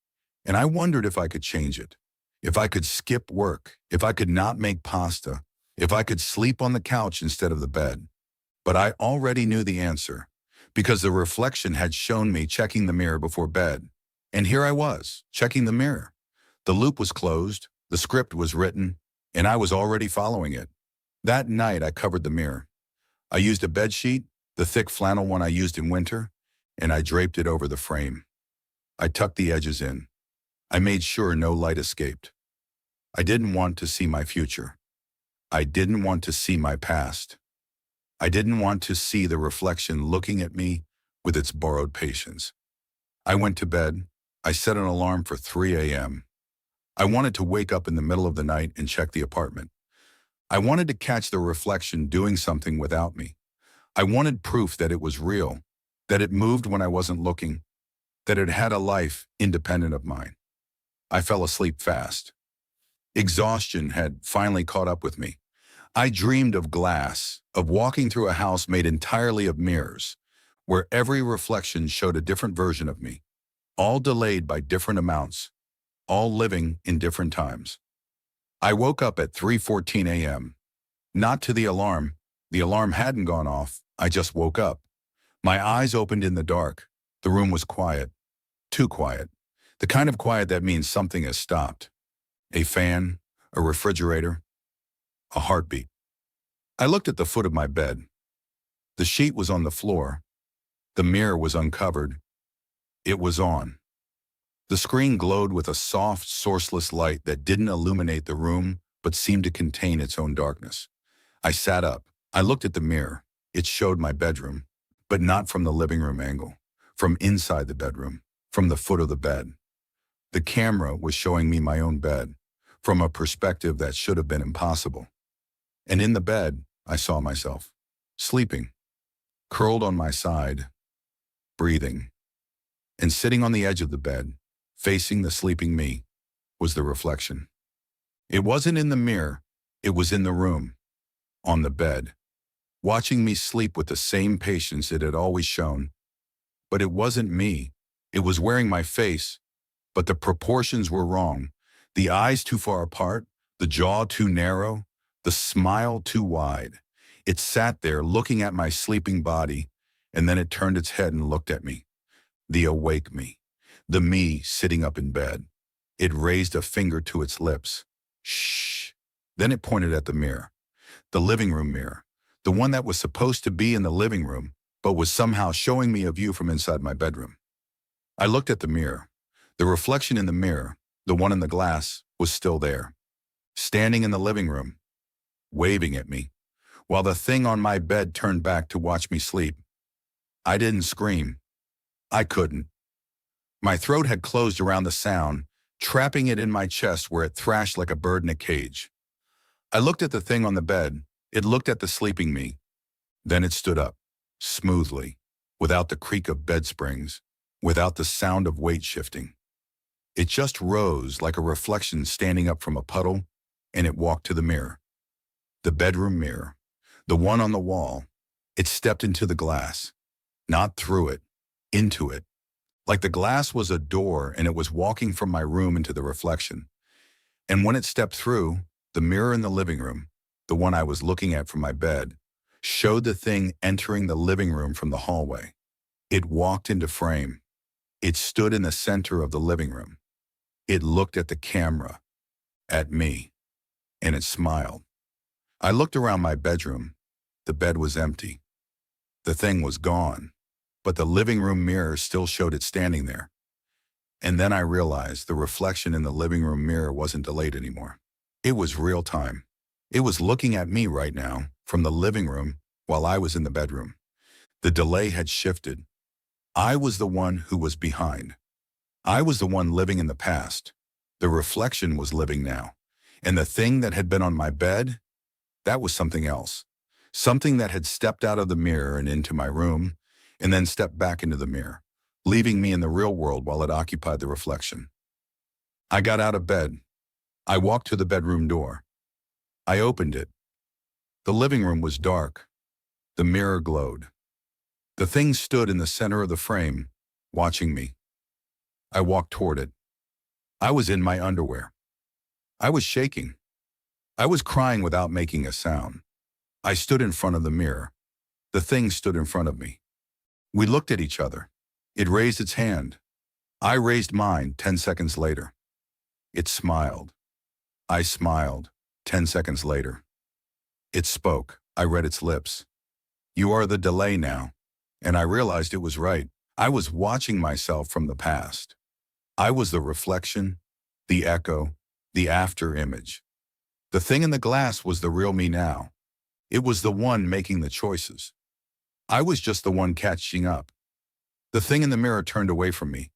And I wondered if I could change it. If I could skip work. If I could not make pasta. If I could sleep on the couch instead of the bed. But I already knew the answer, because the reflection had shown me checking the mirror before bed. And here I was, checking the mirror. The loop was closed, the script was written, and I was already following it. That night I covered the mirror. I used a bed sheet, the thick flannel one I used in winter, and I draped it over the frame. I tucked the edges in. I made sure no light escaped. I didn't want to see my future. I didn't want to see my past. I didn't want to see the reflection looking at me with its borrowed patience. I went to bed. I set an alarm for 3 a.m. I wanted to wake up in the middle of the night and check the apartment. I wanted to catch the reflection doing something without me. I wanted proof that it was real, that it moved when I wasn't looking, that it had a life independent of mine. I fell asleep fast. Exhaustion had finally caught up with me. I dreamed of glass, of walking through a house made entirely of mirrors, where every reflection showed a different version of me, all delayed by different amounts, all living in different times. I woke up at 3:14 a.m. Not to the alarm. The alarm hadn't gone off. I just woke up. My eyes opened in the dark. The room was quiet. Too quiet. The kind of quiet that means something has stopped. A fan, a refrigerator, a heartbeat. I looked at the foot of my bed. The sheet was on the floor. The mirror was uncovered. It was on. The screen glowed with a soft, sourceless light that didn't illuminate the room, but seemed to contain its own darkness. I sat up. I looked at the mirror. It showed my bedroom, but not from the living room angle, from inside the bedroom, from the foot of the bed. The camera was showing me my own bed, from a perspective that should have been impossible. And in the bed, I saw myself, sleeping, curled on my side, breathing. And sitting on the edge of the bed, facing the sleeping me, was the reflection. It wasn't in the mirror, it was in the room, on the bed, watching me sleep with the same patience it had always shown. But it wasn't me. It was wearing my face, but the proportions were wrong. The eyes too far apart, the jaw too narrow, the smile too wide. It sat there looking at my sleeping body, and then it turned its head and looked at me. The awake me, the me sitting up in bed. It raised a finger to its lips. Shh. Then it pointed at the mirror, the living room mirror, the one that was supposed to be in the living room, but was somehow showing me a view from inside my bedroom. I looked at the mirror. The reflection in the mirror, the one in the glass, was still there, standing in the living room, waving at me, while the thing on my bed turned back to watch me sleep. I didn't scream. I couldn't. My throat had closed around the sound, trapping it in my chest where it thrashed like a bird in a cage. I looked at the thing on the bed. It looked at the sleeping me. Then it stood up, smoothly, without the creak of bed springs, without the sound of weight shifting. It just rose like a reflection standing up from a puddle, and it walked to the mirror. The bedroom mirror, the one on the wall. It stepped into the glass, not through it, into it. Like the glass was a door and it was walking from my room into the reflection. And when it stepped through, the mirror in the living room, the one I was looking at from my bed, showed the thing entering the living room from the hallway. It walked into frame. It stood in the center of the living room. It looked at the camera, at me, and it smiled. I looked around my bedroom. The bed was empty. The thing was gone, but the living room mirror still showed it standing there. And then I realized the reflection in the living room mirror wasn't delayed anymore. It was real time. It was looking at me right now from the living room while I was in the bedroom. The delay had shifted. I was the one who was behind. I was the one living in the past. The reflection was living now. And the thing that had been on my bed, that was something else. Something that had stepped out of the mirror and into my room, and then stepped back into the mirror, leaving me in the real world while it occupied the reflection. I got out of bed. I walked to the bedroom door. I opened it. The living room was dark. The mirror glowed. The thing stood in the center of the frame, watching me. I walked toward it. I was in my underwear. I was shaking. I was crying without making a sound. I stood in front of the mirror. The thing stood in front of me. We looked at each other. It raised its hand. I raised mine 10 seconds later. It smiled. I smiled 10 seconds later. It spoke. I read its lips. You are the delay now. And I realized it was right. I was watching myself from the past. I was the reflection, the echo, the after image. The thing in the glass was the real me now. It was the one making the choices. I was just the one catching up. The thing in the mirror turned away from me.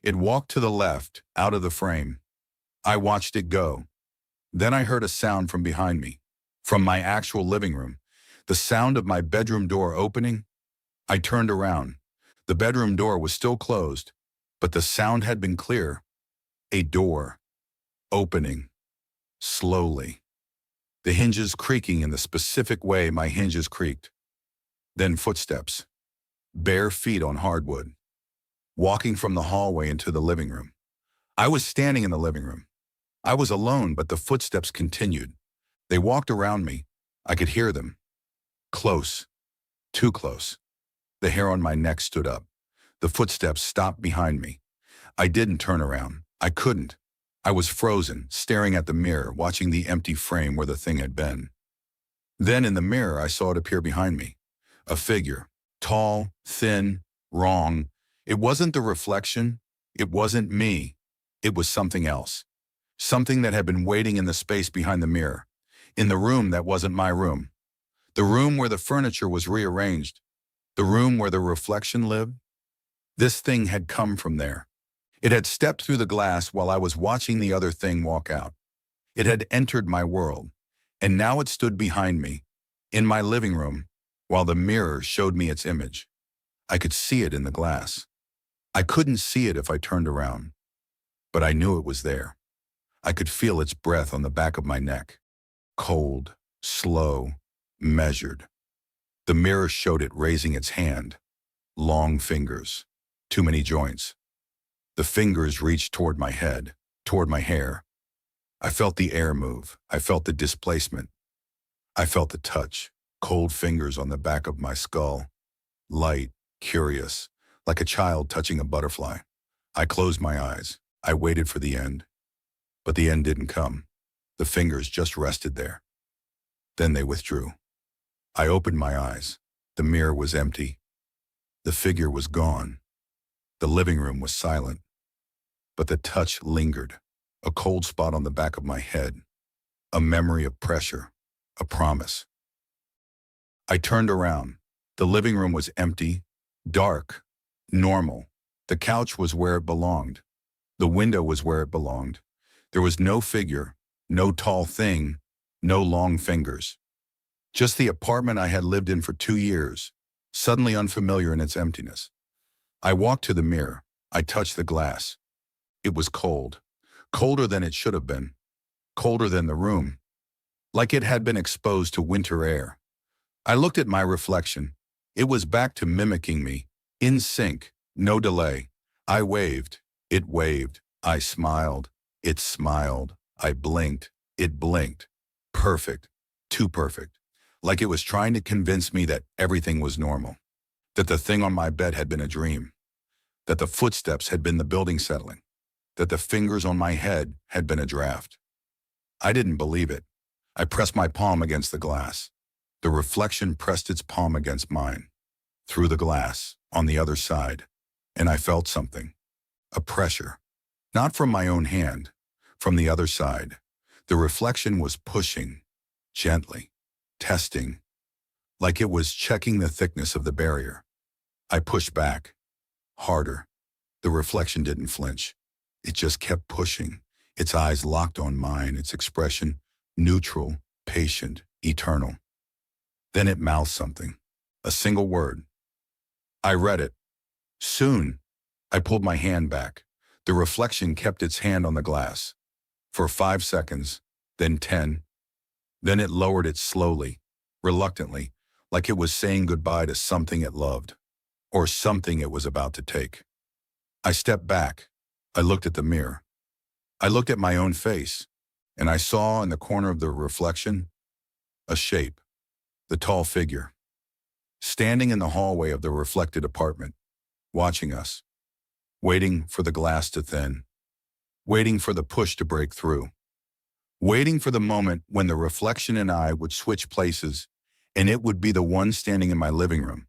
It walked to the left, out of the frame. I watched it go. Then I heard a sound from behind me, from my actual living room, the sound of my bedroom door opening. I turned around. The bedroom door was still closed, but the sound had been clear. A door opening, slowly. The hinges creaking in the specific way my hinges creaked. Then footsteps, bare feet on hardwood, walking from the hallway into the living room. I was standing in the living room. I was alone, but the footsteps continued. They walked around me. I could hear them. Close, too close. The hair on my neck stood up. The footsteps stopped behind me. I didn't turn around. I couldn't. I was frozen, staring at the mirror, watching the empty frame where the thing had been. Then in the mirror, I saw it appear behind me. A figure, tall, thin, wrong. It wasn't the reflection. It wasn't me. It was something else. Something that had been waiting in the space behind the mirror. In the room that wasn't my room. The room where the furniture was rearranged. The room where the reflection lived. This thing had come from there. It had stepped through the glass while I was watching the other thing walk out. It had entered my world, and now it stood behind me, in my living room, while the mirror showed me its image. I could see it in the glass. I couldn't see it if I turned around, but I knew it was there. I could feel its breath on the back of my neck. Cold, slow, measured. The mirror showed it raising its hand. Long fingers. Too many joints. The fingers reached toward my head, toward my hair. I felt the air move. I felt the displacement. I felt the touch. Cold fingers on the back of my skull. Light, curious, like a child touching a butterfly. I closed my eyes. I waited for the end. But the end didn't come. The fingers just rested there. Then they withdrew. I opened my eyes. The mirror was empty. The figure was gone. The living room was silent. But the touch lingered. A cold spot on the back of my head. A memory of pressure. A promise. I turned around. The living room was empty, dark, normal. The couch was where it belonged. The window was where it belonged. There was no figure, no tall thing, no long fingers. Just the apartment I had lived in for 2 years, suddenly unfamiliar in its emptiness. I walked to the mirror. I touched the glass. It was cold. Colder than it should have been. Colder than the room. Like it had been exposed to winter air. I looked at my reflection. It was back to mimicking me. In sync. No delay. I waved. It waved. I smiled. It smiled. I blinked. It blinked. Perfect. Too perfect. Like it was trying to convince me that everything was normal. That the thing on my bed had been a dream. That the footsteps had been the building settling. That the fingers on my head had been a draft. I didn't believe it. I pressed my palm against the glass. The reflection pressed its palm against mine. Through the glass, on the other side. And I felt something. A pressure. Not from my own hand. From the other side. The reflection was pushing. Gently. Testing. Like it was checking the thickness of the barrier. I pushed back. Harder. The reflection didn't flinch. It just kept pushing. Its eyes locked on mine, its expression neutral, patient, eternal. Then it mouthed something. A single word. I read it. Soon. I pulled my hand back. The reflection kept its hand on the glass. For 5 seconds, then 10, Then it lowered it slowly, reluctantly, like it was saying goodbye to something it loved, or something it was about to take. I stepped back. I looked at the mirror. I looked at my own face, and I saw in the corner of the reflection a shape, the tall figure, standing in the hallway of the reflected apartment, watching us, waiting for the glass to thin, waiting for the push to break through, waiting for the moment when the reflection and I would switch places, and it would be the one standing in my living room,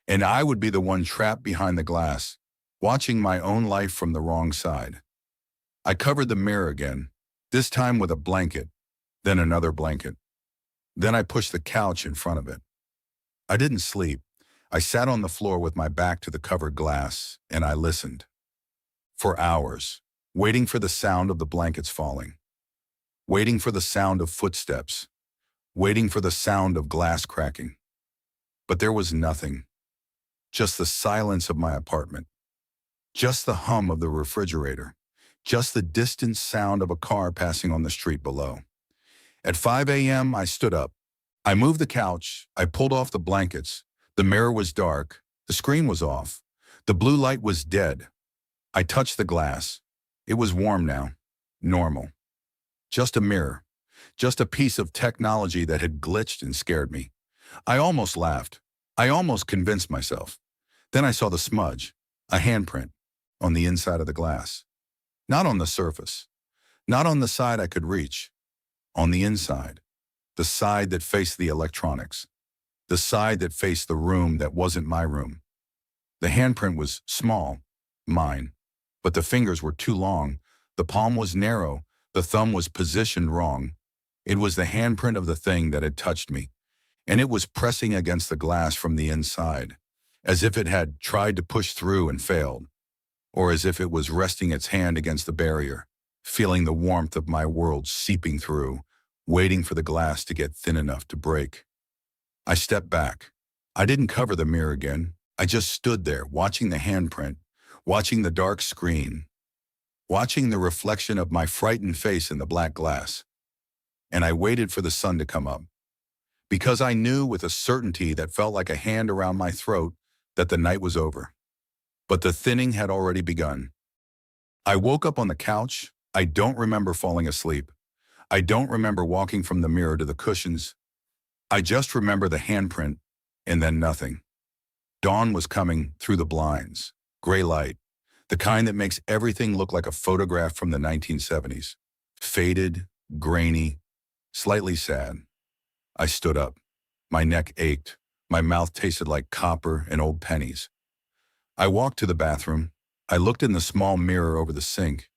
and I would be the one trapped behind the glass, watching my own life from the wrong side. I covered the mirror again, this time with a blanket, then another blanket. Then I pushed the couch in front of it. I didn't sleep. I sat on the floor with my back to the covered glass, and I listened. For hours, waiting for the sound of the blankets falling, waiting for the sound of footsteps, waiting for the sound of glass cracking. But there was nothing. Just the silence of my apartment. Just the hum of the refrigerator. Just the distant sound of a car passing on the street below. At 5 a.m., I stood up. I moved the couch. I pulled off the blankets. The mirror was dark. The screen was off. The blue light was dead. I touched the glass. It was warm now. Normal. Just a mirror. Just a piece of technology that had glitched and scared me. I almost laughed. I almost convinced myself. Then I saw the smudge, a handprint, on the inside of the glass. Not on the surface. Not on the side I could reach. On the inside. The side that faced the electronics. The side that faced the room that wasn't my room. The handprint was small, mine, but the fingers were too long, the palm was narrow, the thumb was positioned wrong. It was the handprint of the thing that had touched me, and it was pressing against the glass from the inside, as if it had tried to push through and failed, or as if it was resting its hand against the barrier, feeling the warmth of my world seeping through, waiting for the glass to get thin enough to break. I stepped back. I didn't cover the mirror again. I just stood there, watching the handprint, watching the dark screen, watching the reflection of my frightened face in the black glass. And I waited for the sun to come up, because I knew with a certainty that felt like a hand around my throat that the night was over. But the thinning had already begun. I woke up on the couch. I don't remember falling asleep. I don't remember walking from the mirror to the cushions. I just remember the handprint, and then nothing. Dawn was coming through the blinds, gray light, the kind that makes everything look like a photograph from the 1970s. Faded, grainy, slightly sad. I stood up. My neck ached. My mouth tasted like copper and old pennies. I walked to the bathroom. I looked in the small mirror over the sink.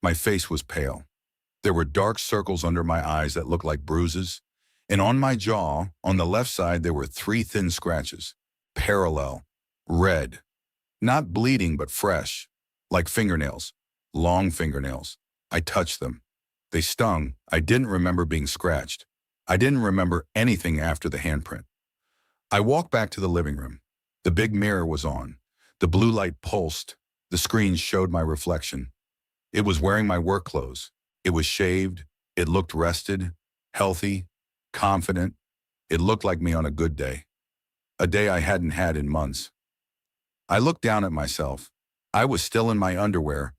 My face was pale. There were dark circles under my eyes that looked like bruises, and on my jaw, on the left side, there were 3 thin scratches, parallel, red, not bleeding but fresh, like fingernails, long fingernails. I touched them. They stung. I didn't remember being scratched. I didn't remember anything after the handprint. I walked back to the living room. The big mirror was on. The blue light pulsed. The screen showed my reflection. It was wearing my work clothes. It was shaved. It looked rested, healthy, confident. It looked like me on a good day. A day I hadn't had in months. I looked down at myself. I was still in my underwear.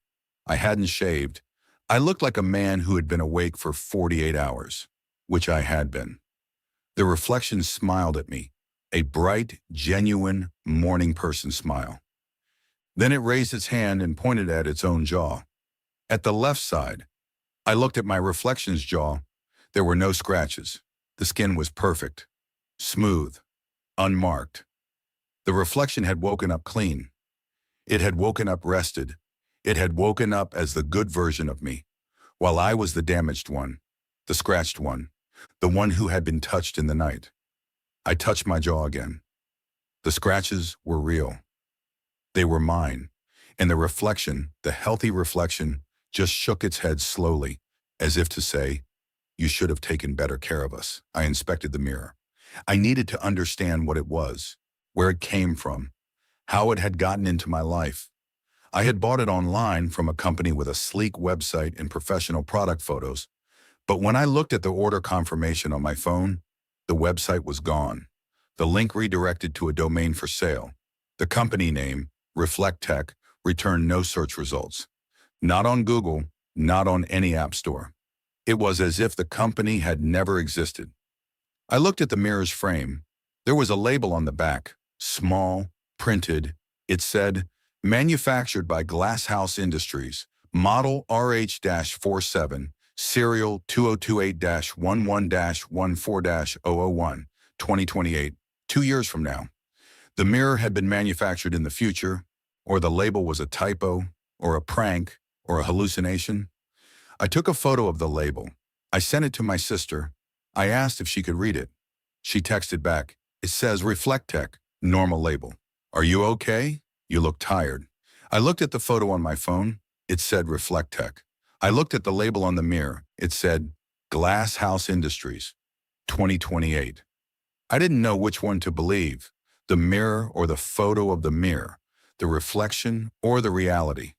I hadn't shaved. I looked like a man who had been awake for 48 hours, which I had been. The reflection smiled at me, a bright, genuine, morning person smile. Then it raised its hand and pointed at its own jaw. At the left side, I looked at my reflection's jaw. There were no scratches. The skin was perfect, smooth, unmarked. The reflection had woken up clean. It had woken up rested. It had woken up as the good version of me, while I was the damaged one, the scratched one, the one who had been touched in the night. I touched my jaw again. The scratches were real. They were mine, and the reflection, the healthy reflection, just shook its head slowly, as if to say, "You should have taken better care of us." I inspected the mirror. I needed to understand what it was, where it came from, how it had gotten into my life. I had bought it online from a company with a sleek website and professional product photos, But when I looked at the order confirmation on my phone, the website was gone. The link redirected to a domain for sale. The company name, Reflect Tech, returned no search results. Not on Google, not on any app store. It was as if the company had never existed. I looked at the mirror's frame. There was a label on the back, small, printed. It said, manufactured by Glasshouse Industries, model RH-47, serial 2028-11-14-001, 2028, 2 years from now. The mirror had been manufactured in the future, or the label was a typo, or a prank, or a hallucination. I took a photo of the label. I sent it to my sister. I asked if she could read it. She texted back, it says Reflect Tech, normal label. Are you okay? You look tired. I looked at the photo on my phone. It said Reflect Tech. I looked at the label on the mirror. It said Glasshouse Industries, 2028. I didn't know which one to believe, the mirror or the photo of the mirror, the reflection or the reality.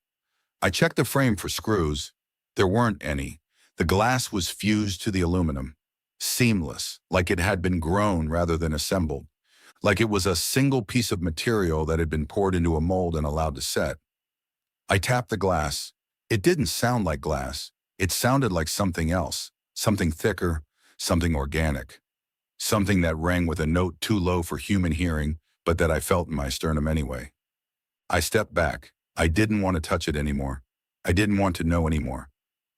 I checked the frame for screws. There weren't any. The glass was fused to the aluminum, seamless, like it had been grown rather than assembled, like it was a single piece of material that had been poured into a mold and allowed to set. I tapped the glass. It didn't sound like glass. It sounded like something else, something thicker, something organic, something that rang with a note too low for human hearing, but that I felt in my sternum anyway. I stepped back. I didn't want to touch it anymore. I didn't want to know anymore.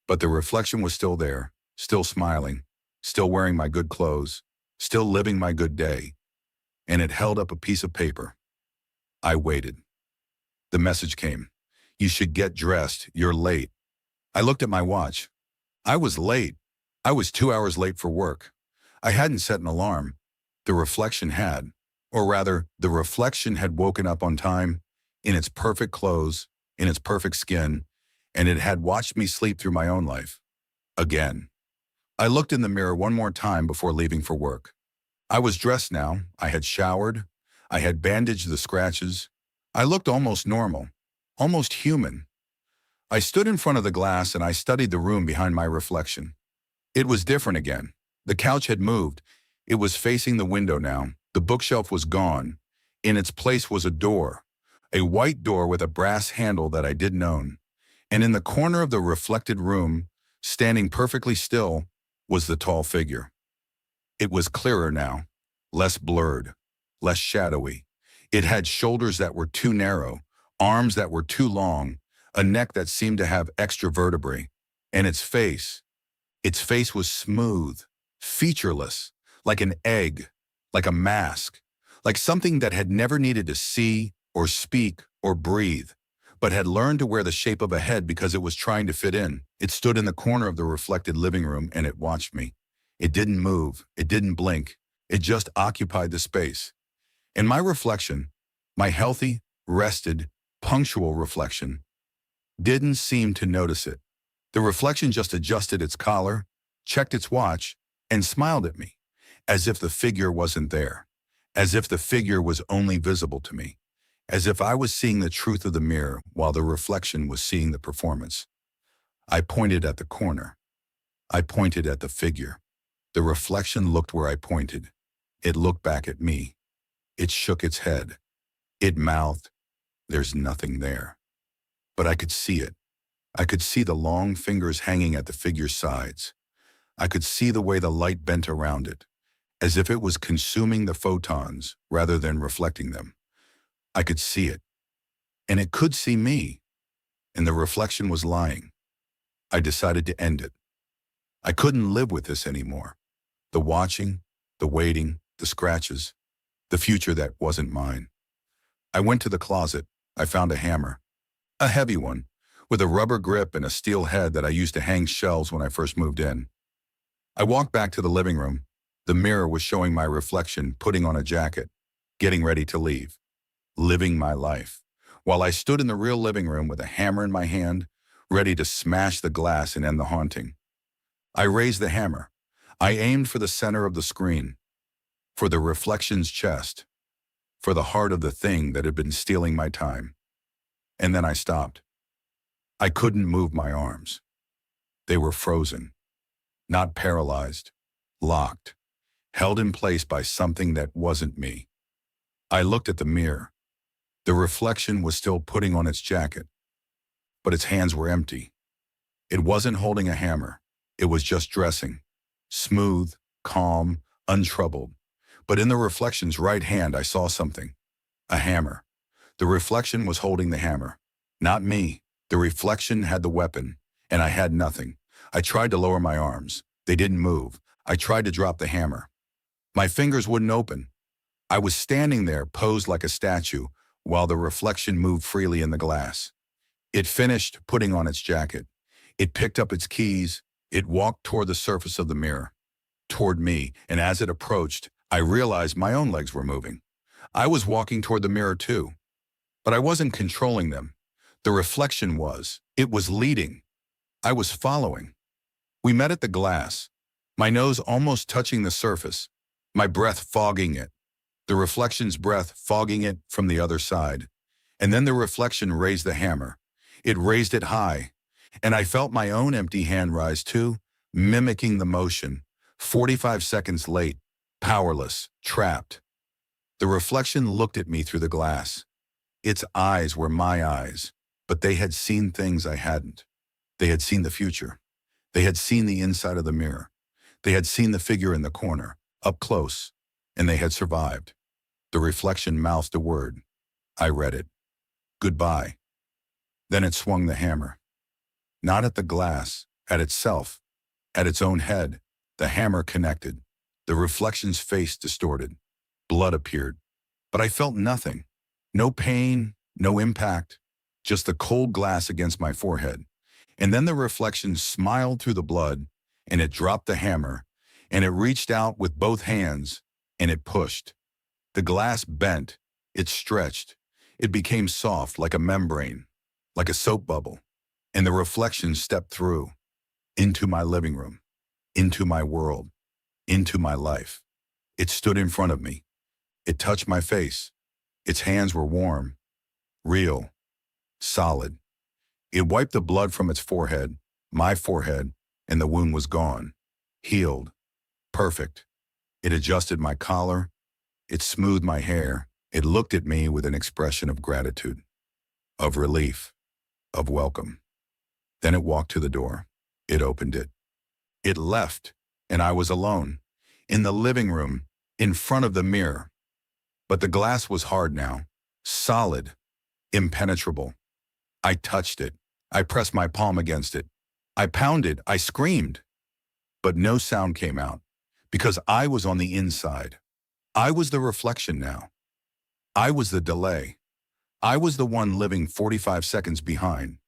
But the reflection was still there, still smiling, still wearing my good clothes, still living my good day. And it held up a piece of paper. I waited. The message came. You should get dressed. You're late. I looked at my watch. I was late. I was 2 hours late for work. I hadn't set an alarm. The reflection had. Or rather, the reflection had woken up on time, in its perfect clothes, in its perfect skin, and it had watched me sleep through my own life. Again. I looked in the mirror one more time before leaving for work. I was dressed now. I had showered. I had bandaged the scratches. I looked almost normal, almost human. I stood in front of the glass and I studied the room behind my reflection. It was different again. The couch had moved. It was facing the window now. The bookshelf was gone. In its place was a door, a white door with a brass handle that I didn't own. And in the corner of the reflected room, standing perfectly still, was the tall figure. It was clearer now, less blurred, less shadowy. It had shoulders that were too narrow, arms that were too long, a neck that seemed to have extra vertebrae, and its face was smooth, featureless, like an egg, like a mask, like something that had never needed to see or speak or breathe, but had learned to wear the shape of a head because it was trying to fit in. It stood in the corner of the reflected living room and it watched me. It didn't move, it didn't blink, it just occupied the space. And my reflection, my healthy, rested, punctual reflection, didn't seem to notice it. The reflection just adjusted its collar, checked its watch, and smiled at me, as if the figure wasn't there, as if the figure was only visible to me, as if I was seeing the truth of the mirror while the reflection was seeing the performance. I pointed at the corner. I pointed at the figure. The reflection looked where I pointed. It looked back at me. It shook its head. It mouthed, "There's nothing there." But I could see it. I could see the long fingers hanging at the figure's sides. I could see the way the light bent around it, as if it was consuming the photons rather than reflecting them. I could see it. And it could see me. And the reflection was lying. I decided to end it. I couldn't live with this anymore. The watching, the waiting, the scratches, the future that wasn't mine. I went to the closet. I found a hammer. A heavy one, with a rubber grip and a steel head that I used to hang shelves when I first moved in. I walked back to the living room. The mirror was showing my reflection putting on a jacket, getting ready to leave, living my life, while I stood in the real living room with a hammer in my hand, ready to smash the glass and end the haunting. I raised the hammer. I aimed for the center of the screen, for the reflection's chest, for the heart of the thing that had been stealing my time. And then I stopped. I couldn't move my arms. They were frozen. not paralyzed, locked, held in place by something that wasn't me. I looked at the mirror. The reflection was still putting on its jacket, but its hands were empty. It wasn't holding a hammer. It was just dressing, smooth, calm, untroubled. But in the reflection's right hand, I saw something, a hammer. The reflection was holding the hammer, not me. The reflection had the weapon, and I had nothing. I tried to lower my arms. They didn't move. I tried to drop the hammer. My fingers wouldn't open. I was standing there, posed like a statue, while the reflection moved freely in the glass. It finished putting on its jacket. It picked up its keys. It walked toward the surface of the mirror, toward me, and as it approached, I realized my own legs were moving. I was walking toward the mirror too, but I wasn't controlling them. The reflection was. It was leading. I was following. We met at the glass, my nose almost touching the surface, my breath fogging it, the reflection's breath fogging it from the other side. And then the reflection raised the hammer. It raised it high, and I felt my own empty hand rise too, mimicking the motion. 45 seconds late, powerless, trapped. The reflection looked at me through the glass. Its eyes were my eyes, but they had seen things I hadn't. They had seen the future. They had seen the inside of the mirror. They had seen the figure in the corner, up close, and they had survived. The reflection mouthed a word. I read it. Goodbye. Then it swung the hammer. Not at the glass, at itself, at its own head. The hammer connected. The reflection's face distorted. Blood appeared. But I felt nothing. No pain, no impact, just the cold glass against my forehead. And then the reflection smiled through the blood, and it dropped the hammer, and it reached out with both hands, and it pushed. The glass bent, it stretched. It became soft like a membrane, like a soap bubble. And the reflection stepped through, into my living room, into my world, into my life. It stood in front of me. It touched my face. Its hands were warm, real, solid. It wiped the blood from its forehead, my forehead, and the wound was gone, healed, perfect. It adjusted my collar. It smoothed my hair. It looked at me with an expression of gratitude, of relief, of welcome. Then it walked to the door. It opened it. It left, and I was alone, in the living room, in front of the mirror. But the glass was hard now, solid, impenetrable. I touched it. I pressed my palm against it. I pounded. I screamed. But no sound came out, because I was on the inside. I was the reflection now. I was the delay. I was the one living 45 seconds behind,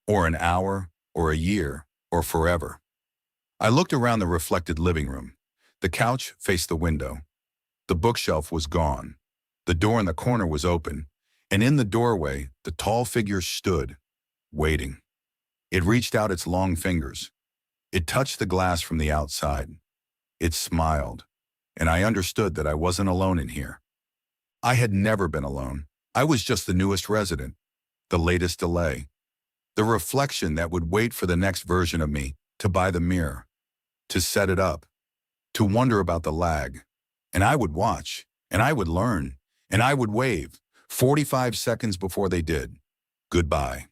or an hour, or a year, or forever. I looked around the reflected living room. The couch faced the window. The bookshelf was gone. The door in the corner was open, and in the doorway, the tall figure stood, waiting. It reached out its long fingers. It touched the glass from the outside. It smiled, and I understood that I wasn't alone in here. I had never been alone. I was just the newest resident, the latest delay, the reflection that would wait for the next version of me to buy the mirror, to set it up, to wonder about the lag. And I would watch, and I would learn, and I would wave 45 seconds before they did. Goodbye.